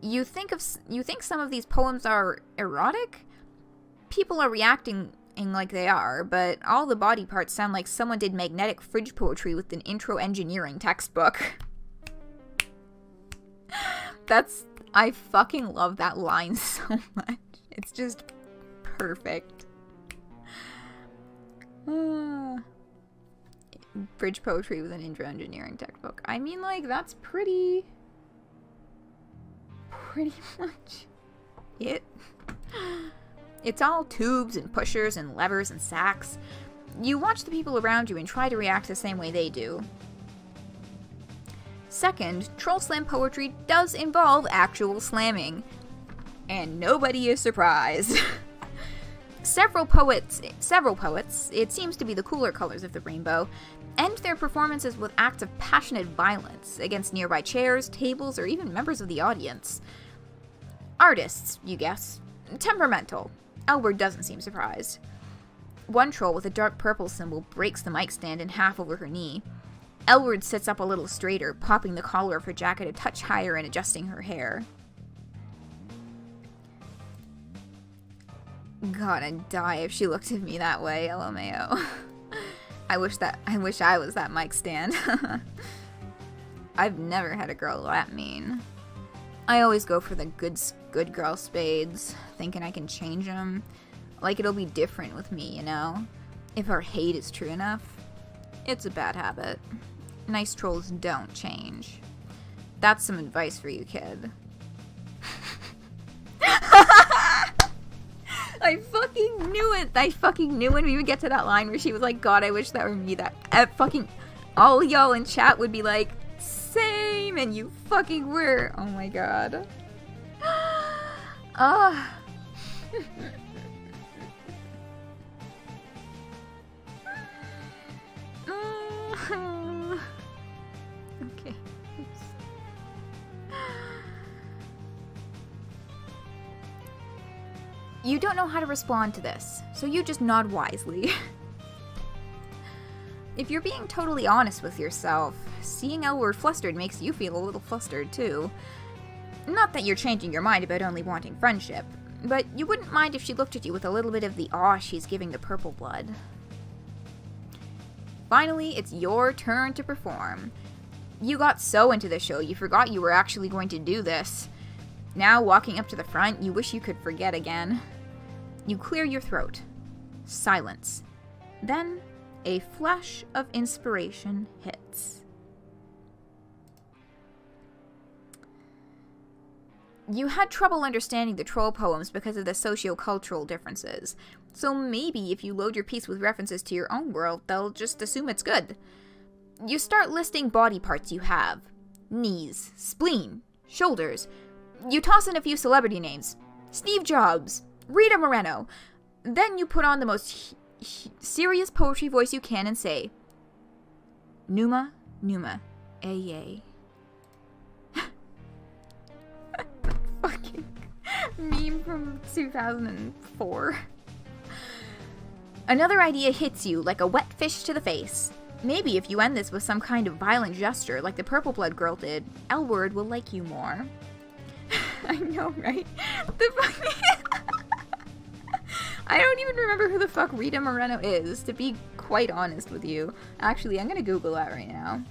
You think some of these poems are erotic? People are reacting like they are, but all the body parts sound like someone did magnetic fridge poetry with an intro engineering textbook. I fucking love that line so much. It's just perfect. Bridge poetry with an intro engineering textbook. I mean, like, that's pretty much it. It's all tubes and pushers and levers and sacks. You watch the people around you and try to react the same way they do. Second, troll slam poetry does involve actual slamming. And nobody is surprised. Several poets, it seems to be the cooler colors of the rainbow, end their performances with acts of passionate violence against nearby chairs, tables, or even members of the audience. Artists, you guess. Temperamental. Elwurd doesn't seem surprised. One troll with a dark purple symbol breaks the mic stand in half over her knee. Elwurd sits up a little straighter, popping the collar of her jacket a touch higher and adjusting her hair. God, I'd die if she looked at me that way, LMAO. I wish I was that mic stand. I've never had a girl that mean. I always go for the good girl spades, thinking I can change them. Like it'll be different with me, you know? If her hate is true enough. It's a bad habit. Nice trolls don't change. That's some advice for you, kid. I fucking knew it. I fucking knew when we would get to that line where she was like, God, I wish that were me. That fucking all y'all in chat would be like, same, and you fucking were. Oh my god. Ah. Okay. You don't know how to respond to this, so you just nod wisely. If you're being totally honest with yourself, seeing Elwurd flustered makes you feel a little flustered too. Not that you're changing your mind about only wanting friendship, but you wouldn't mind if she looked at you with a little bit of the awe she's giving the purple blood. Finally, it's your turn to perform. You got so into the show you forgot you were actually going to do this. Now, walking up to the front, you wish you could forget again. You clear your throat. Silence. Then, a flash of inspiration hits. You had trouble understanding the troll poems because of the socio-cultural differences, so maybe if you load your piece with references to your own world, they'll just assume it's good. You start listing body parts you have. Knees, spleen, shoulders. You toss in a few celebrity names. Steve Jobs, Rita Moreno. Then you put on the most serious poetry voice you can and say, Numa, Numa, Aye. Fucking meme from 2004. Another idea hits you like a wet fish to the face. Maybe if you end this with some kind of violent gesture like the Purple Blood girl did, Elwurd will like you more. I know, right? The fucking... I don't even remember who the fuck Rita Moreno is, to be quite honest with you. Actually, I'm gonna Google that right now.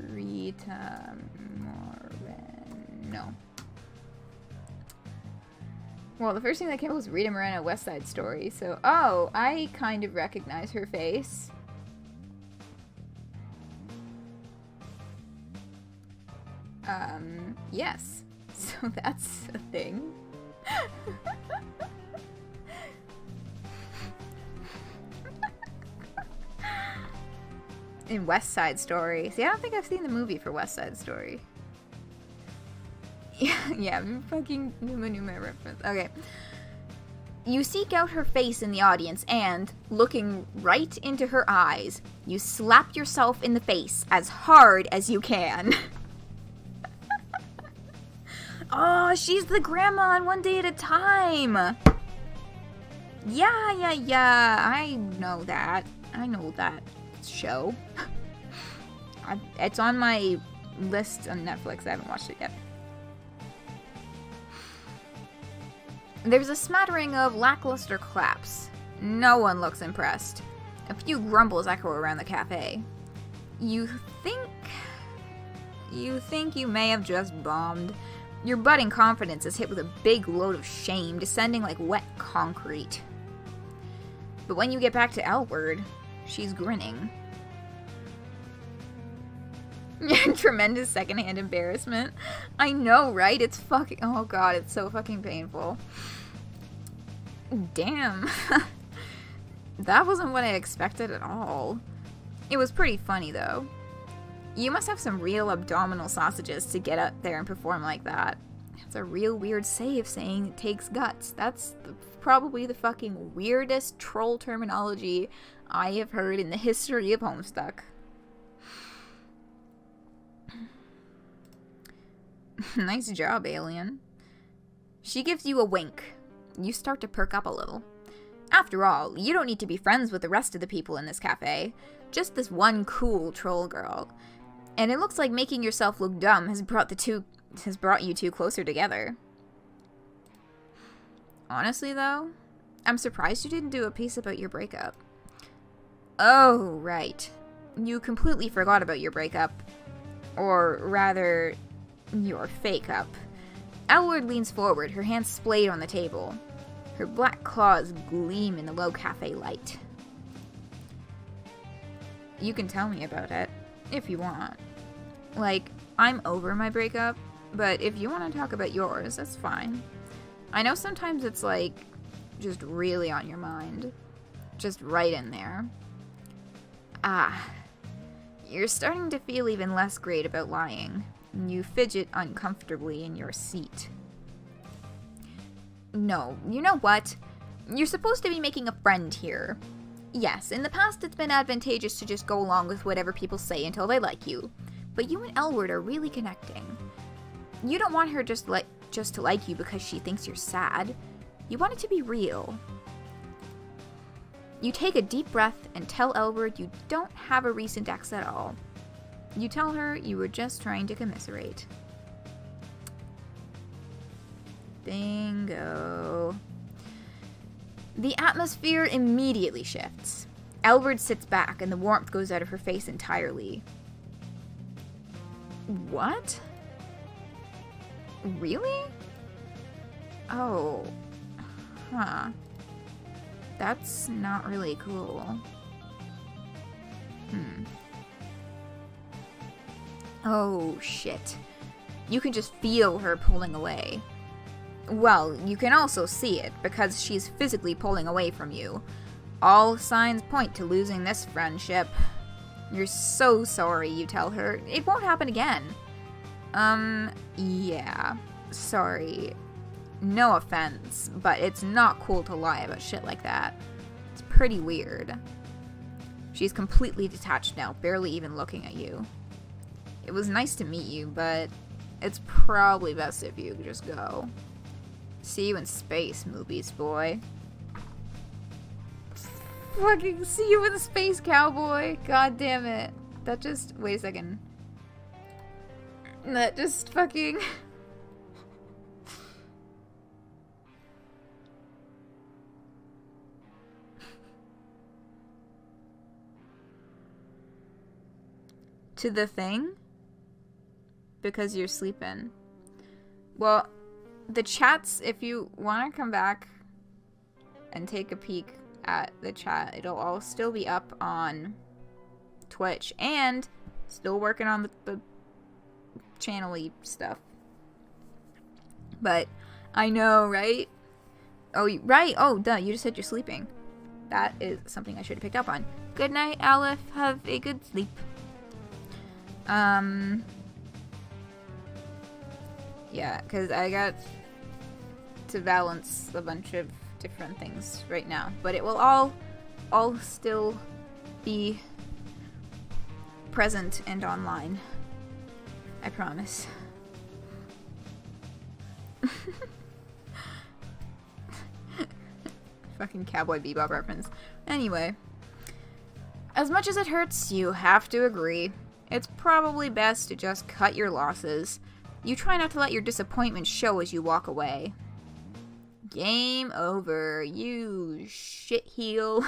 Rita Moreno. Well, the first thing that came up was Rita Moreno, West Side Story, so... Oh, I kind of recognize her face. Yes. So that's a thing. In West Side Story. See, I don't think I've seen the movie for West Side Story. Yeah, fucking Numa reference. Okay. You seek out her face in the audience and, looking right into her eyes, you slap yourself in the face as hard as you can. Oh, she's the grandma on One Day at a Time. Yeah. I know that. I know that show. It's on my list on Netflix. I haven't watched it yet. There's a smattering of lackluster claps. No one looks impressed. A few grumbles echo around the cafe. You think you may have just bombed. Your budding confidence is hit with a big load of shame, descending like wet concrete. But when you get back to Elwurd, she's grinning. Tremendous secondhand embarrassment. I know, right? It's fucking... Oh god, it's so fucking painful. Damn. That wasn't what I expected at all. It was pretty funny, though. You must have some real abdominal sausages to get up there and perform like that. It's a real weird save saying it takes guts. That's probably the fucking weirdest troll terminology I have heard in the history of Homestuck. Nice job, alien. She gives you a wink. You start to perk up a little. After all, you don't need to be friends with the rest of the people in this cafe. just this one cool troll girl. And it looks like making yourself look dumb has brought you two closer together. Honestly, though, I'm surprised you didn't do a piece about your breakup. Oh, right. You completely forgot about your breakup. Or rather, your fake-up. Elwurd leans forward, her hands splayed on the table. Her black claws gleam in the low cafe light. You can tell me about it, if you want. Like, I'm over my breakup, but if you want to talk about yours, that's fine. I know sometimes it's like, just really on your mind. Just right in there. Ah. You're starting to feel even less great about lying. You fidget uncomfortably in your seat. No, you know what? You're supposed to be making a friend here. Yes, in the past it's been advantageous to just go along with whatever people say until they like you. But you and Elwurd are really connecting. You don't want her just to like you because she thinks you're sad. You want it to be real. You take a deep breath and tell Elwurd you don't have a recent ex at all. You tell her you were just trying to commiserate. Bingo. The atmosphere immediately shifts. Elwurd sits back and the warmth goes out of her face entirely. What? Really? Oh. Huh. That's not really cool. Oh, shit. You can just feel her pulling away. Well, you can also see it, because she's physically pulling away from you. All signs point to losing this friendship. You're so sorry, you tell her. It won't happen again. Yeah. Sorry. No offense, but it's not cool to lie about shit like that. It's pretty weird. She's completely detached now, barely even looking at you. It was nice to meet you, but it's probably best if you just go. See you in space, movies boy. Fucking see you in space, cowboy. God damn it. That just... Wait a second. That just fucking... To the thing? Because you're sleeping. Well, the chats, if you want to come back and take a peek at the chat, it'll all still be up on Twitch, and still working on the channel-y stuff. But I know, right? Oh, right. Oh, duh. You just said you're sleeping. That is something I should have picked up on. Good night, Aleph. Have a good sleep. Yeah, because I got to balance a bunch of different things right now. But it will all still be present and online. I promise. Fucking Cowboy Bebop reference. Anyway. As much as it hurts, you have to agree. It's probably best to just cut your losses. You try not to let your disappointment show as you walk away. Game over, you shitheel.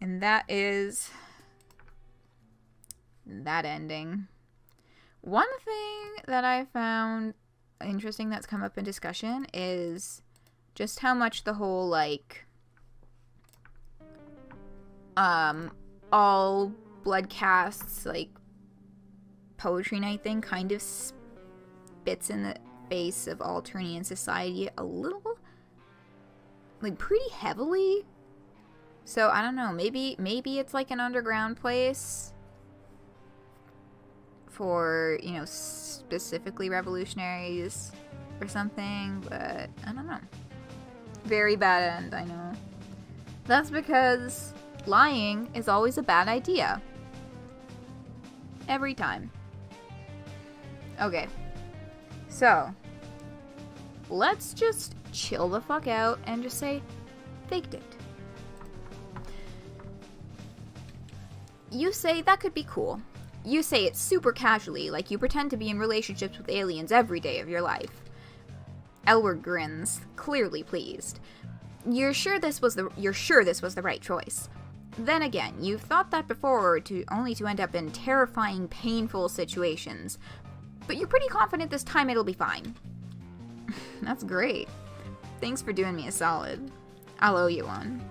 And that is that ending. One thing that I found interesting that's come up in discussion is just how much the whole, like, all blood casts, like, poetry night thing kind of spits in the face of Alternian society a little, like, pretty heavily. So, I don't know, maybe it's like an underground place for, you know, specifically revolutionaries or something, but I don't know. Very bad end, I know. That's because lying is always a bad idea. Every time. Okay. So, let's just chill the fuck out and just say, faked it. You say that could be cool. You say it super casually, like you pretend to be in relationships with aliens every day of your life. Elwurd grins, clearly pleased. You're sure this was the right choice. Then again, you've thought that before only to end up in terrifying, painful situations. But you're pretty confident this time it'll be fine. That's great. Thanks for doing me a solid. I'll owe you one.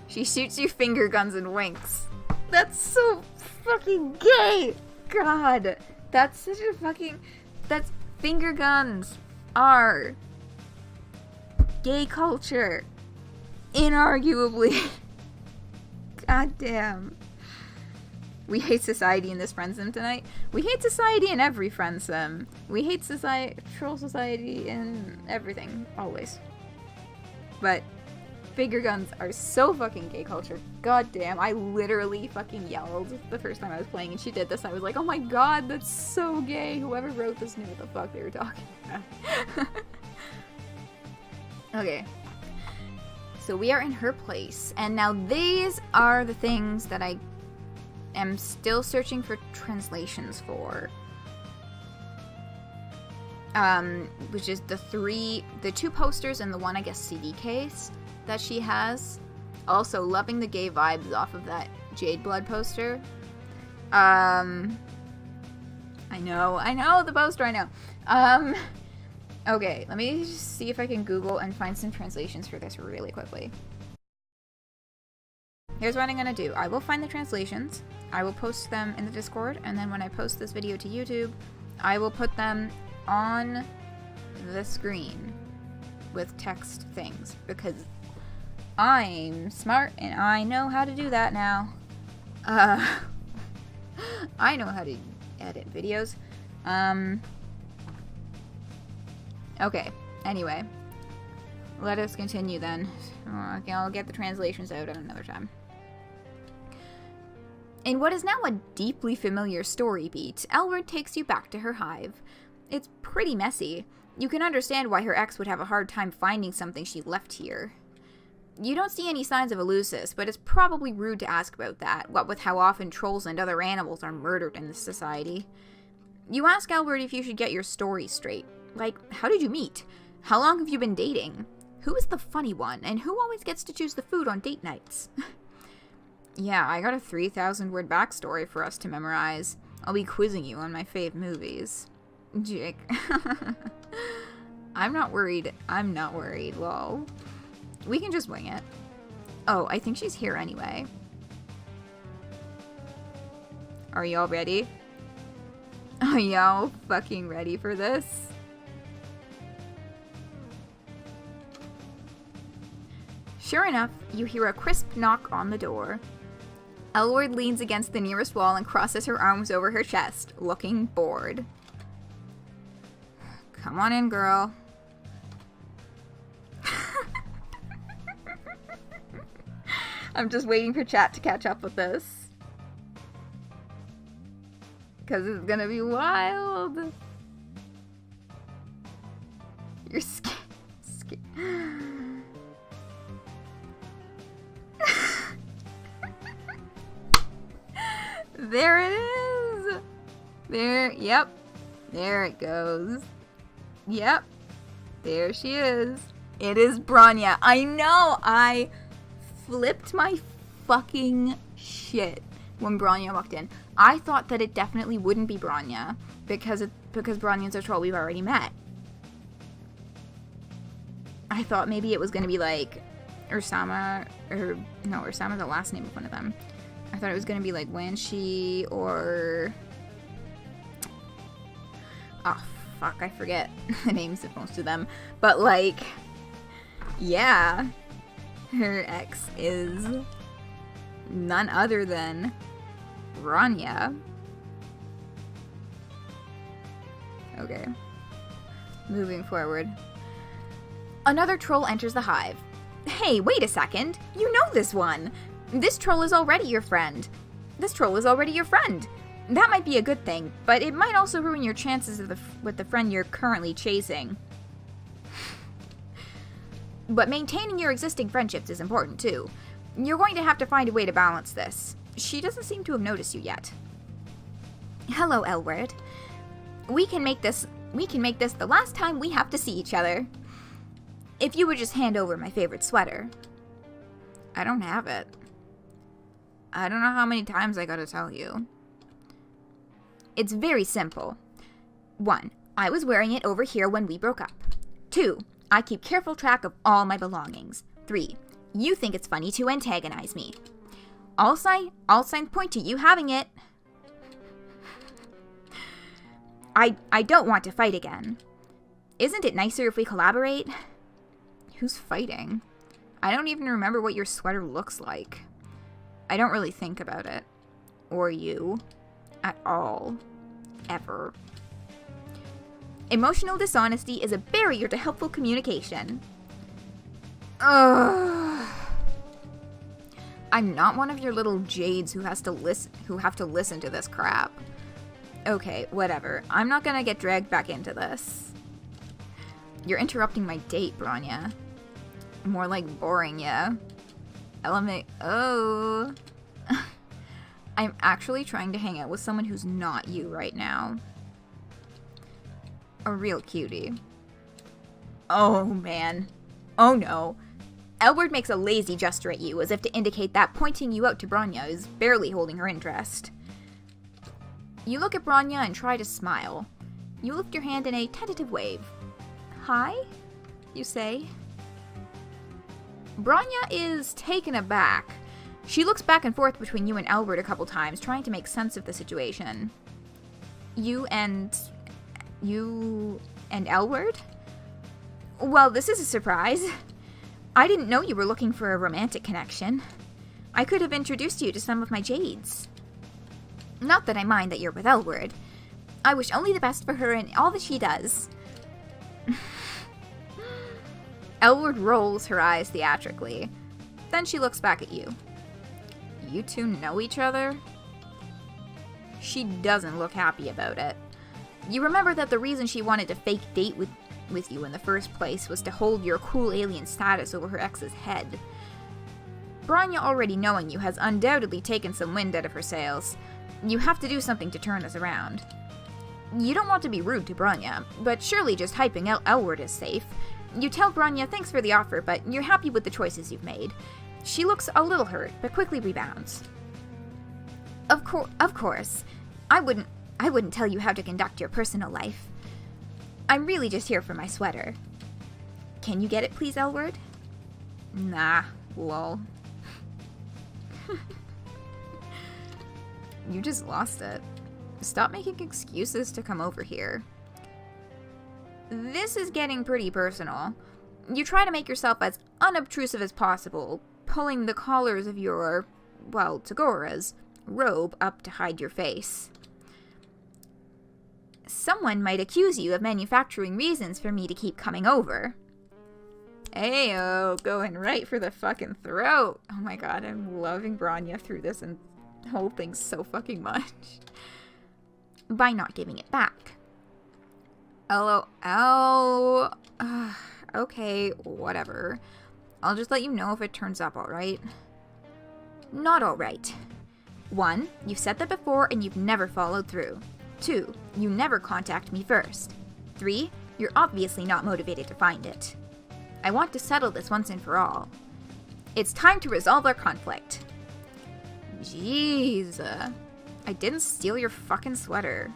She shoots you finger guns and winks. That's so fucking gay! God! That's such a fucking... That's... Finger guns are... gay culture. Inarguably. God damn. We hate society in this friendsim tonight. We hate society in every friendsim. We hate troll society in everything. Always. But... finger guns are so fucking gay culture. God damn, I literally fucking yelled the first time I was playing and she did this. I was like, oh my god, that's so gay. Whoever wrote this knew what the fuck they were talking about. Okay. So we are in her place. And now these are the things that I am still searching for translations for. Which is the two posters and the one, I guess, CD case that she has. Also loving the gay vibes off of that Jade Blood poster. I know the poster, I know. Okay, let me just see if I can Google and find some translations for this really quickly. Here's what I'm gonna do. I will find the translations, I will post them in the Discord, and then when I post this video to YouTube, I will put them on the screen with text things, because I'm smart and I know how to do that now. I know how to edit videos. Okay, anyway. Let us continue then. Okay, I'll get the translations out at another time. In what is now a deeply familiar story beat, Elwurd takes you back to her hive. It's pretty messy. You can understand why her ex would have a hard time finding something she left here. You don't see any signs of Eleusis, but it's probably rude to ask about that, what with how often trolls and other animals are murdered in this society. You ask Elwurd if you should get your story straight. Like, how did you meet? How long have you been dating? Who is the funny one, and who always gets to choose the food on date nights? Yeah, I got a 3,000-word backstory for us to memorize. I'll be quizzing you on my fave movies. Jake. I'm not worried, lol. We can just wing it. Oh, I think she's here anyway. Are y'all ready? Are y'all fucking ready for this? Sure enough, you hear a crisp knock on the door. Elwurd leans against the nearest wall and crosses her arms over her chest, looking bored. Come on in, girl. I'm just waiting for chat to catch up with this. Because it's gonna be wild. You're scared. There it is! There, yep. There it goes. Yep. There she is. It is Bronya. I know! I flipped my fucking shit when Bronya walked in. I thought that it definitely wouldn't be Bronya because Bronya's a troll we've already met. I thought maybe it was gonna be like Ursama, or no, Ursama's the last name of one of them. I thought it was gonna be like Wanshi or... oh, fuck, I forget the names of most of them. But like, yeah, her ex is none other than Bronya. Okay, moving forward. Another troll enters the hive. Hey, wait a second. You know this one. This troll is already your friend. This troll is already your friend. That might be a good thing, but it might also ruin your chances with the friend you're currently chasing. But maintaining your existing friendships is important too. You're going to have to find a way to balance this. She doesn't seem to have noticed you yet. Hello, Elwurd. We can make this the last time we have to see each other. If you would just hand over my favorite sweater. I don't have it. I don't know how many times I gotta tell you. It's very simple. 1. I was wearing it over here when we broke up. 2. I keep careful track of all my belongings. 3. You think it's funny to antagonize me. All signs point to you having it. I don't want to fight again. Isn't it nicer if we collaborate? Who's fighting? I don't even remember what your sweater looks like. I don't really think about it. Or you. At all. Ever. Emotional dishonesty is a barrier to helpful communication. Ugh. I'm not one of your little jades who have to listen to this crap. Okay, whatever. I'm not gonna get dragged back into this. You're interrupting my date, Bronya. More like boring ya. Oh. I'm actually trying to hang out with someone who's not you right now. A real cutie. Oh, man. Oh, no. Elwurd makes a lazy gesture at you, as if to indicate that pointing you out to Bronya is barely holding her interest. You look at Bronya and try to smile. You lift your hand in a tentative wave. Hi? You say. Bronya is taken aback. She looks back and forth between you and Elwurd a couple times, trying to make sense of the situation. You and Elwurd? Well, this is a surprise. I didn't know you were looking for a romantic connection. I could have introduced you to some of my jades. Not that I mind that you're with Elwurd. I wish only the best for her in all that she does. Elwurd rolls her eyes theatrically. Then she looks back at you. You two know each other? She doesn't look happy about it. You remember that the reason she wanted to fake date with you in the first place was to hold your cool alien status over her ex's head. Bronya, already knowing you, has undoubtedly taken some wind out of her sails. You have to do something to turn this around. You don't want to be rude to Bronya, but surely just hyping Elwurd is safe. You tell Bronya thanks for the offer, but you're happy with the choices you've made. She looks a little hurt, but quickly rebounds. Of course. I wouldn't tell you how to conduct your personal life. I'm really just here for my sweater. Can you get it, please, Elwurd? Nah, lol. You just lost it. Stop making excuses to come over here. This is getting pretty personal. You try to make yourself as unobtrusive as possible, pulling the collars of your, well, Tagora's robe up to hide your face. Someone might accuse you of manufacturing reasons for me to keep coming over. Ayo, going right for the fucking throat. Oh my god, I'm loving Bronya through this and whole thing so fucking much. By not giving it back. LOL. Okay, whatever. I'll just let you know if it turns up, alright? Not alright. 1. You've said that before and you've never followed through. 2. You never contact me first. 3. You're obviously not motivated to find it. I want to settle this once and for all. It's time to resolve our conflict. Jeez. I didn't steal your fucking sweater.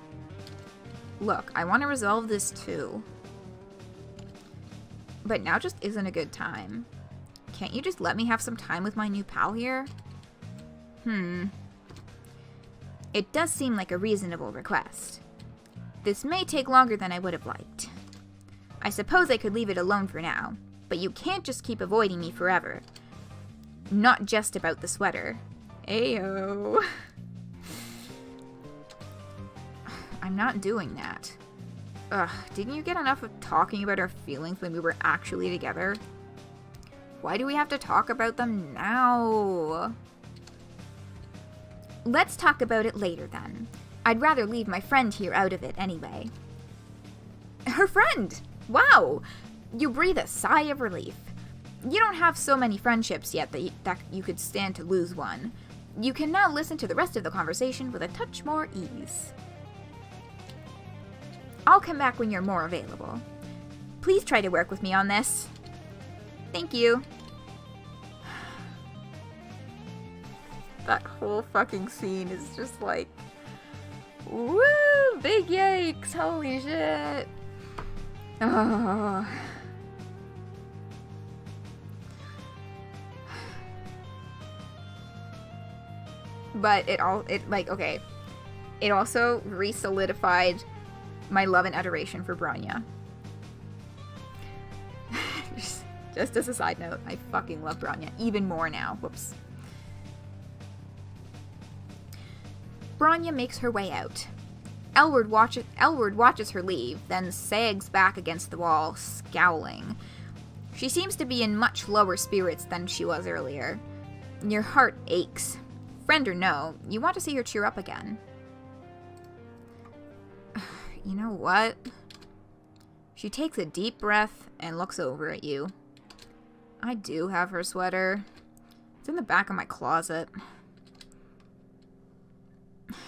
Look, I want to resolve this too. But now just isn't a good time. Can't you just let me have some time with my new pal here? It does seem like a reasonable request. This may take longer than I would have liked. I suppose I could leave it alone for now, but you can't just keep avoiding me forever. Not just about the sweater. Ayo. I'm not doing that. Ugh, didn't you get enough of talking about our feelings when we were actually together? Why do we have to talk about them now? Let's talk about it later then. I'd rather leave my friend here out of it anyway. Her friend! Wow! You breathe a sigh of relief. You don't have so many friendships yet that you could stand to lose one. You can now listen to the rest of the conversation with a touch more ease. I'll come back when you're more available. Please try to work with me on this. Thank you. That whole fucking scene is just like, woo, big yikes, holy shit. Oh. But it also re-solidified my love and adoration for Bronya. Just as a side note, I fucking love Bronya even more now. Whoops. Bronya makes her way out. Elwurd watches her leave, then sags back against the wall, scowling. She seems to be in much lower spirits than she was earlier. Your heart aches. Friend or no, you want to see her cheer up again. You know what? She takes a deep breath and looks over at you. I do have her sweater. It's in the back of my closet.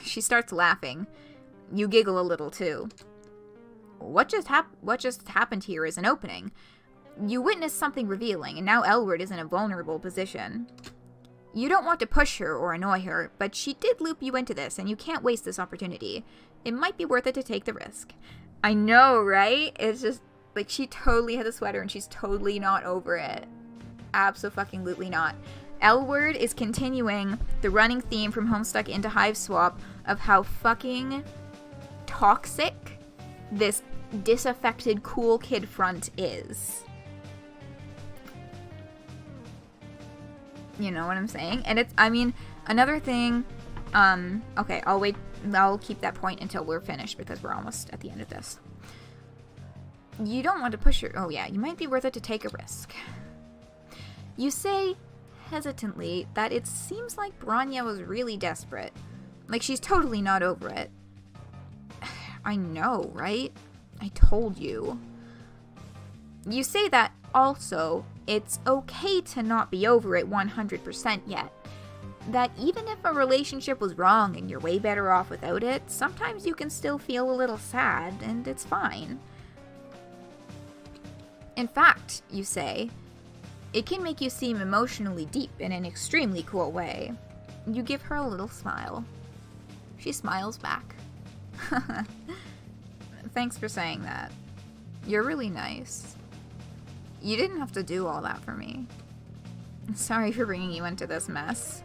She starts laughing. You giggle a little too. What just happened here is an opening. You witnessed something revealing, and now Elwurd is in a vulnerable position. You don't want to push her or annoy her, but she did loop you into this, and you can't waste this opportunity. It might be worth it to take the risk. I know, right? It's just, like, she totally had the sweater, and she's totally not over it. Abso-fucking-lutely not. Elwurd is continuing the running theme from Homestuck into Hiveswap of how fucking toxic this disaffected cool kid front is. You know what I'm saying? And it's, I mean, another thing, okay, I'll keep that point until we're finished because we're almost at the end of this. You don't want to push her, oh yeah, you might be worth it to take a risk. You say, hesitantly, that it seems like Bronya was really desperate. Like she's totally not over it. I know, right? I told you. You say that also, it's okay to not be over it 100% yet. That even if a relationship was wrong and you're way better off without it, sometimes you can still feel a little sad, and it's fine. In fact, you say, it can make you seem emotionally deep in an extremely cool way. You give her a little smile. She smiles back. Thanks for saying that. You're really nice. You didn't have to do all that for me. Sorry for bringing you into this mess.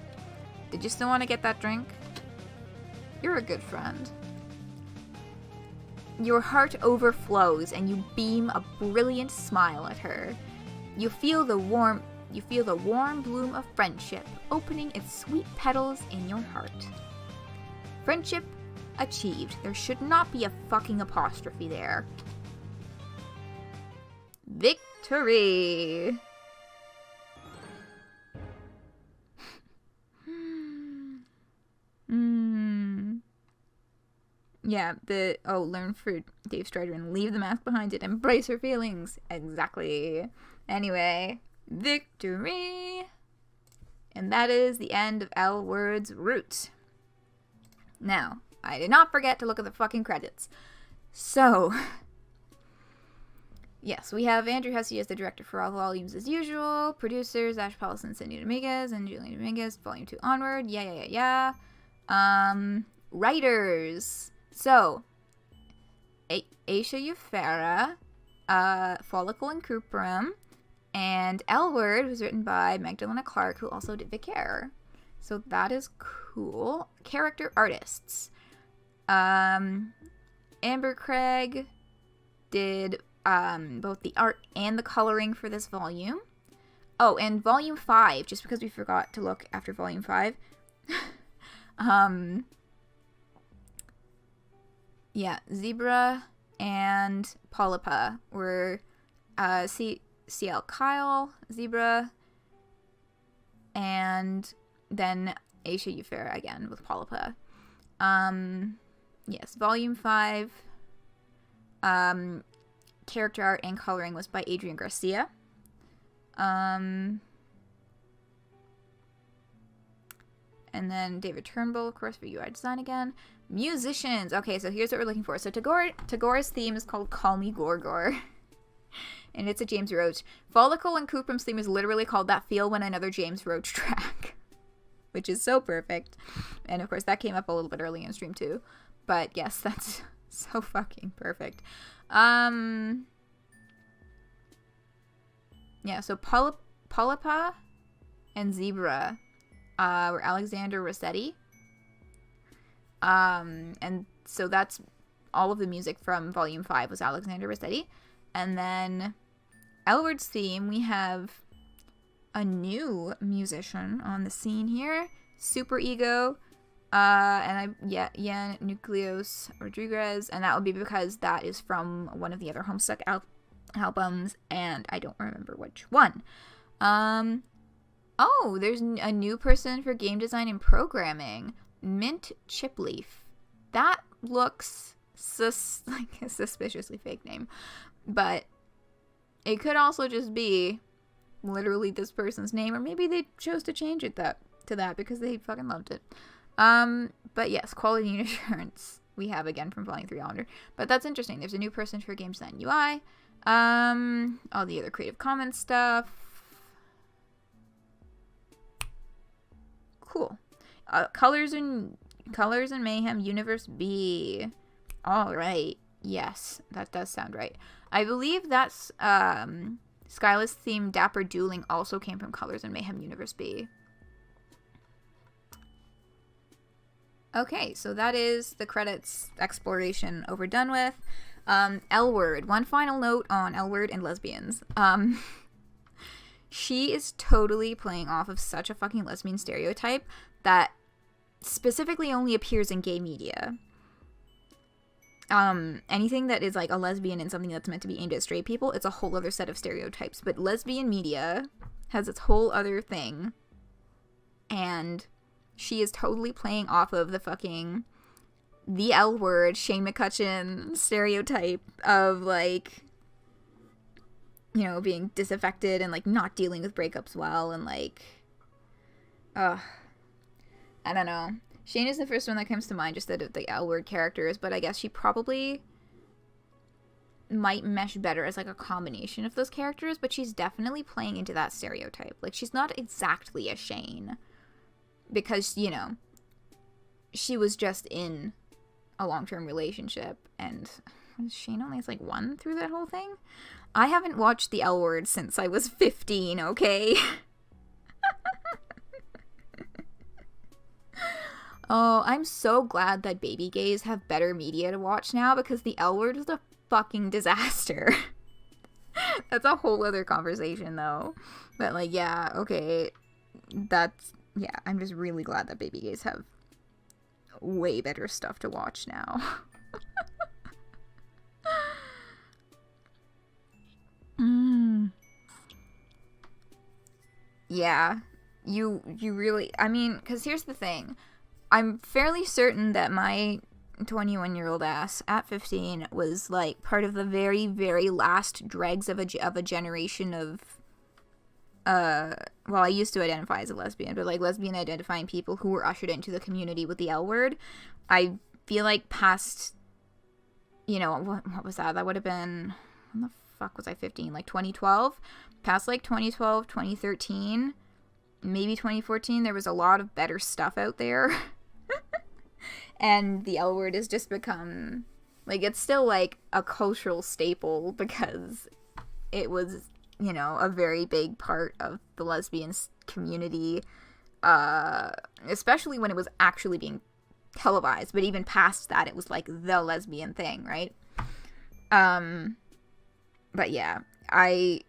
Did you still want to get that drink? You're a good friend. Your heart overflows and you beam a brilliant smile at her. You feel the warm bloom of friendship opening its sweet petals in your heart. Friendship achieved. There should not be a fucking apostrophe there. Victory! Yeah, learn for Dave Strider and leave the mask behind it. Embrace her feelings. Exactly. Anyway, victory! And that is the end of Elwurd's route. Now, I did not forget to look at the fucking credits. So, yes, we have Andrew Hesse as the director for all volumes as usual. Producers, Ash Paulson, Cindy Dominguez, and Julian Dominguez, volume 2 onward. Yeah. Writers. So, Aisha Yufera, Folykl and Kuprum, and Elwurd was written by Magdalena Clark, who also did Vicaire. So that is cool. Character artists. Amber Craig did both the art and the coloring for this volume. Oh, and volume 5, just because we forgot to look after volume 5. Yeah, Zebra and Polypa were C.L. Kyle, Zebra, and then Aisha Yufera again with Polypa. Yes, volume 5, character art and coloring was by Adrian Garcia. And then David Turnbull, of course, for UI design again. Musicians. Okay, so here's what we're looking for. So Tagore's theme is called Call Me Gorgor. And it's a James Roach. Folykl and Kuprum's theme is literally called That Feel When Another James Roach Track. Which is so perfect. And of course, that came up a little bit early in stream too. But yes, that's so fucking perfect. Yeah, so Polypa and Zebra were Alexander Rossetti. And so that's all of the music from Volume 5 was Alexander Rossetti. And then Elwurd's theme, we have a new musician on the scene here. Super Ego. Jan Nucleos Rodriguez. And that would be because that is from one of the other Homestuck albums. And I don't remember which one. Oh, there's a new person for game design and programming. Mint Chipleaf. That looks like a suspiciously fake name. But it could also just be literally this person's name. Or maybe they chose to change it to that because they fucking loved it. But yes, quality assurance we have again from Volume 3 Yonder. But that's interesting. There's a new person for game design UI. All the other Creative Commons stuff. Cool. Colors and Mayhem Universe B. All right. Yes, that does sound right. I believe that's Skyless theme Dapper Dueling also came from Colors and Mayhem Universe B. Okay, so that is the credits exploration overdone with. Elwurd. One final note on Elwurd and lesbians. She is totally playing off of such a fucking lesbian stereotype that specifically only appears in gay media. Anything that is like a lesbian and something that's meant to be aimed at straight people, it's a whole other set of stereotypes. But lesbian media has its whole other thing. And she is totally playing off of the L word, Shane McCutcheon stereotype of like, you know, being disaffected and like not dealing with breakups well and like, I don't know. Shane is the first one that comes to mind, just the L word characters, but I guess she probably might mesh better as like a combination of those characters, but she's definitely playing into that stereotype. Like, she's not exactly a Shane because, you know, she was just in a long-term relationship, and Shane only has like one through that whole thing. I haven't watched the L Word since I was 15, okay? Oh, I'm so glad that baby gays have better media to watch now, because the L Word was a fucking disaster. That's a whole other conversation, though. But, like, yeah, okay. Yeah, I'm just really glad that baby gays have way better stuff to watch now. Yeah, you really, I mean, because here's the thing. I'm fairly certain that my 21-year-old ass at 15 was, like, part of the very, very last dregs of a generation of, well, I used to identify as a lesbian, but, like, lesbian identifying people who were ushered into the community with the L word. I feel like past, you know, what was that? That would have been, when the fuck was I 15? Like, 2012? Past, like, 2012, 2013, maybe 2014, there was a lot of better stuff out there. And the L word has just become, like, it's still, like, a cultural staple because it was, you know, a very big part of the lesbian community, especially when it was actually being televised. But even past that, it was, like, the lesbian thing, right? But yeah, I'm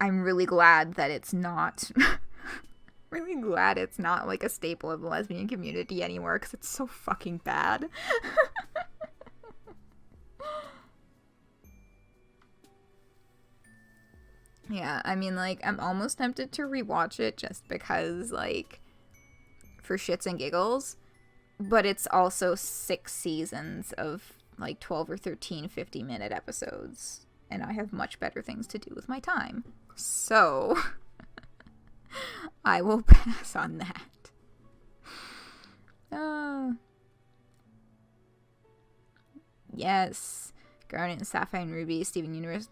really glad that it's not... really glad it's not like a staple of the lesbian community anymore, because it's so fucking bad. Yeah, I mean, like, I'm almost tempted to rewatch it just because, like, for shits and giggles, but it's also 6 seasons of, like, 12 or 13 50-minute episodes, and I have much better things to do with my time. So... I will pass on that. Yes. Garnet and Sapphire and Ruby, Steven Universe.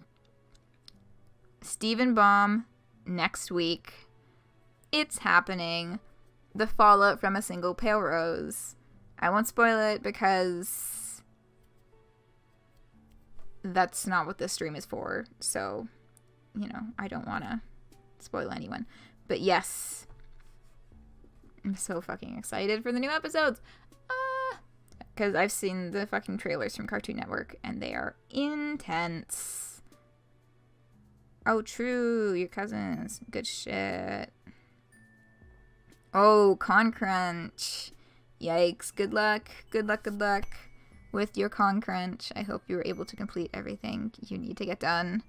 Steven Bomb next week. It's happening. The fallout from a single pale rose. I won't spoil it because that's not what this stream is for. So, you know, I don't want to spoil anyone. But yes, I'm so fucking excited for the new episodes. Because I've seen the fucking trailers from Cartoon Network and they are intense. Oh, true. Your cousins. Good shit. Oh, Con Crunch. Yikes. Good luck. Good luck, good luck with your Con Crunch. I hope you were able to complete everything you need to get done.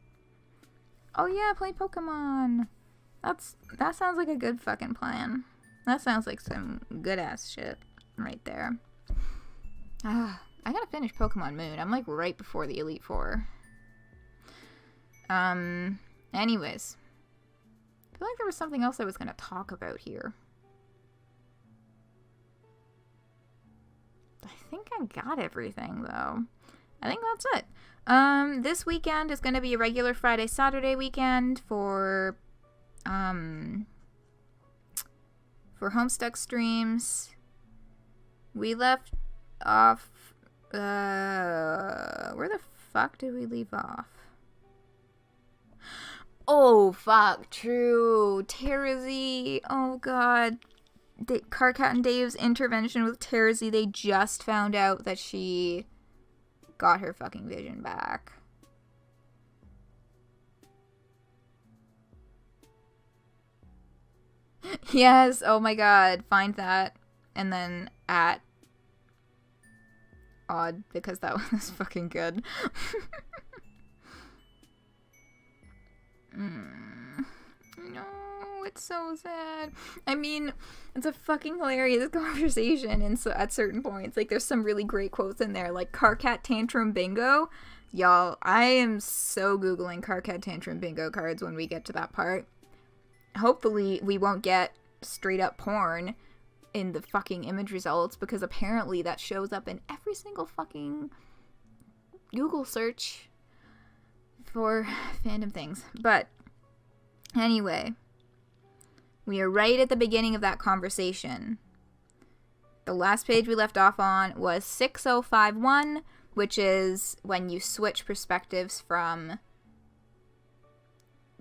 Oh yeah, play Pokemon. That sounds like a good fucking plan. That sounds like some good ass shit right there. I gotta finish Pokemon Moon. I'm like right before the Elite Four. Anyways. I feel like there was something else I was gonna talk about here. I think I got everything though. I think that's it. This weekend is gonna be a regular Friday, Saturday weekend for Homestuck streams. We left off, where the fuck did we leave off? Oh, fuck, true. Terrazy, oh god. Carcat and Dave's intervention with Terrazy, they just found out that she got her fucking vision back. Yes, oh my god, find that. And then at Odd, because that was fucking good. No, it's so sad. I mean, it's a fucking hilarious conversation, and so at certain points, like, there's some really great quotes in there, like Carcat Tantrum Bingo. Y'all, I am so Googling Carcat Tantrum Bingo cards when we get to that part. Hopefully, we won't get straight up porn in the fucking image results, because apparently that shows up in every single fucking Google search for fandom things. But anyway, we are right at the beginning of that conversation. The last page we left off on was 6051, which is when you switch perspectives from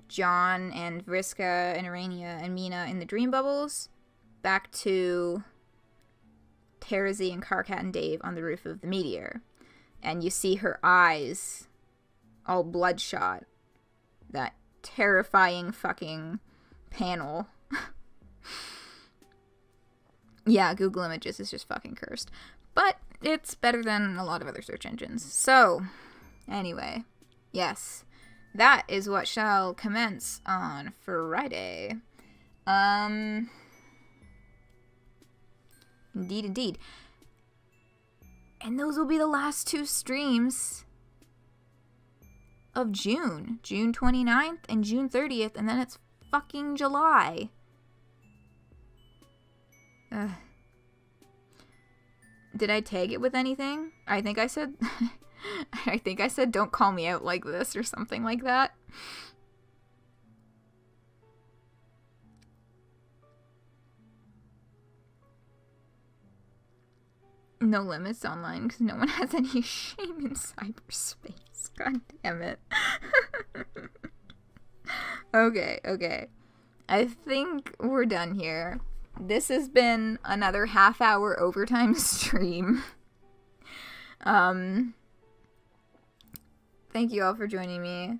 John and Vriska and Arania and Mina in the Dream Bubbles back to Terrazy and Carcat and Dave on the roof of the meteor. And you see her eyes all bloodshot. That terrifying fucking panel. Yeah, Google Images is just fucking cursed. But it's better than a lot of other search engines. So, anyway, yes. That is what shall commence on Friday. Indeed, indeed. And those will be the last two streams of June. June 29th and June 30th, and then it's fucking July. Did I tag it with anything? I think I said... I think I said don't call me out like this or something like that. No limits online because no one has any shame in cyberspace. God damn it. Okay. I think we're done here. This has been another half-hour overtime stream. Thank you all for joining me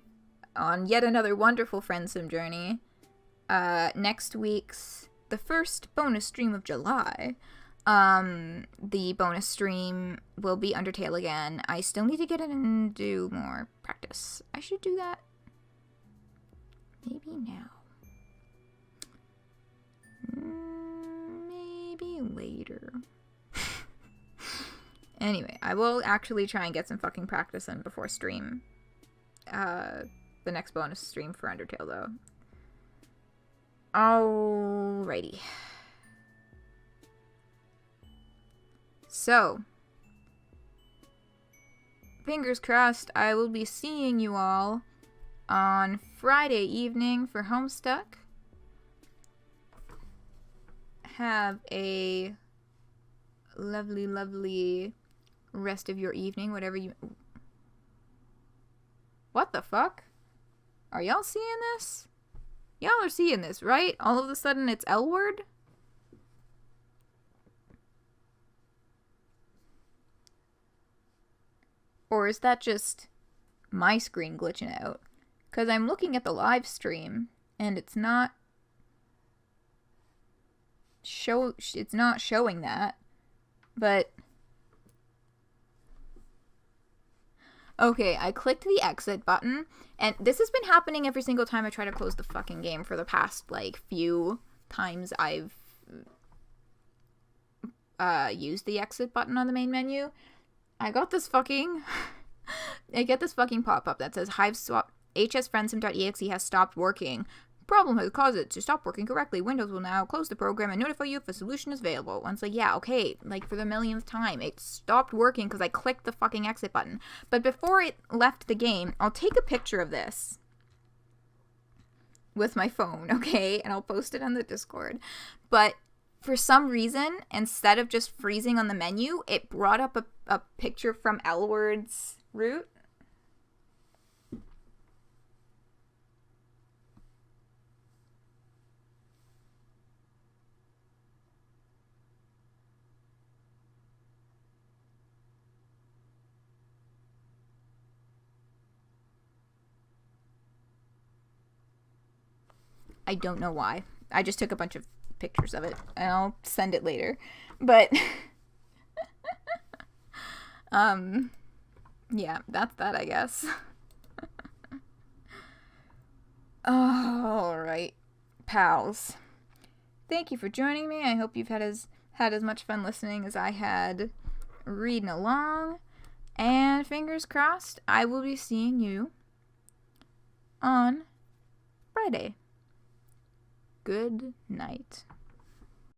on yet another wonderful Friendsim journey. Next week's, the first bonus stream of July, the bonus stream will be Undertale again. I still need to get in and do more practice. I should do that maybe now. Maybe later. Anyway, I will actually try and get some fucking practice in before stream. The next bonus stream for Undertale, though. Alrighty. So, fingers crossed, I will be seeing you all on Friday evening for Homestuck. Have a lovely, lovely rest of your evening, whatever you... What the fuck? Are y'all seeing this? Y'all are seeing this, right? All of a sudden it's Elwurd? Or is that just my screen glitching out? Because I'm looking at the live stream and it's not showing that. But okay, I clicked the exit button, and this has been happening every single time I try to close the fucking game for the past, like, few times I've used the exit button on the main menu. I get this fucking pop-up that says Hiveswap Friendsim.exe has stopped working. Problem has caused it to stop working correctly. Windows will now close the program and notify you if a solution is available. And it's like, yeah, okay, like for the millionth time, it stopped working because I clicked the fucking exit button. But before it left the game, I'll take a picture of this with my phone, okay? And I'll post it on the Discord. But for some reason, instead of just freezing on the menu, it brought up a picture from Elwurd's route. I don't know why. I just took a bunch of pictures of it, and I'll send it later. But, yeah, that's that, I guess. Alright, pals. Thank you for joining me. I hope you've had as much fun listening as I had reading along. And fingers crossed, I will be seeing you on Friday. Good night.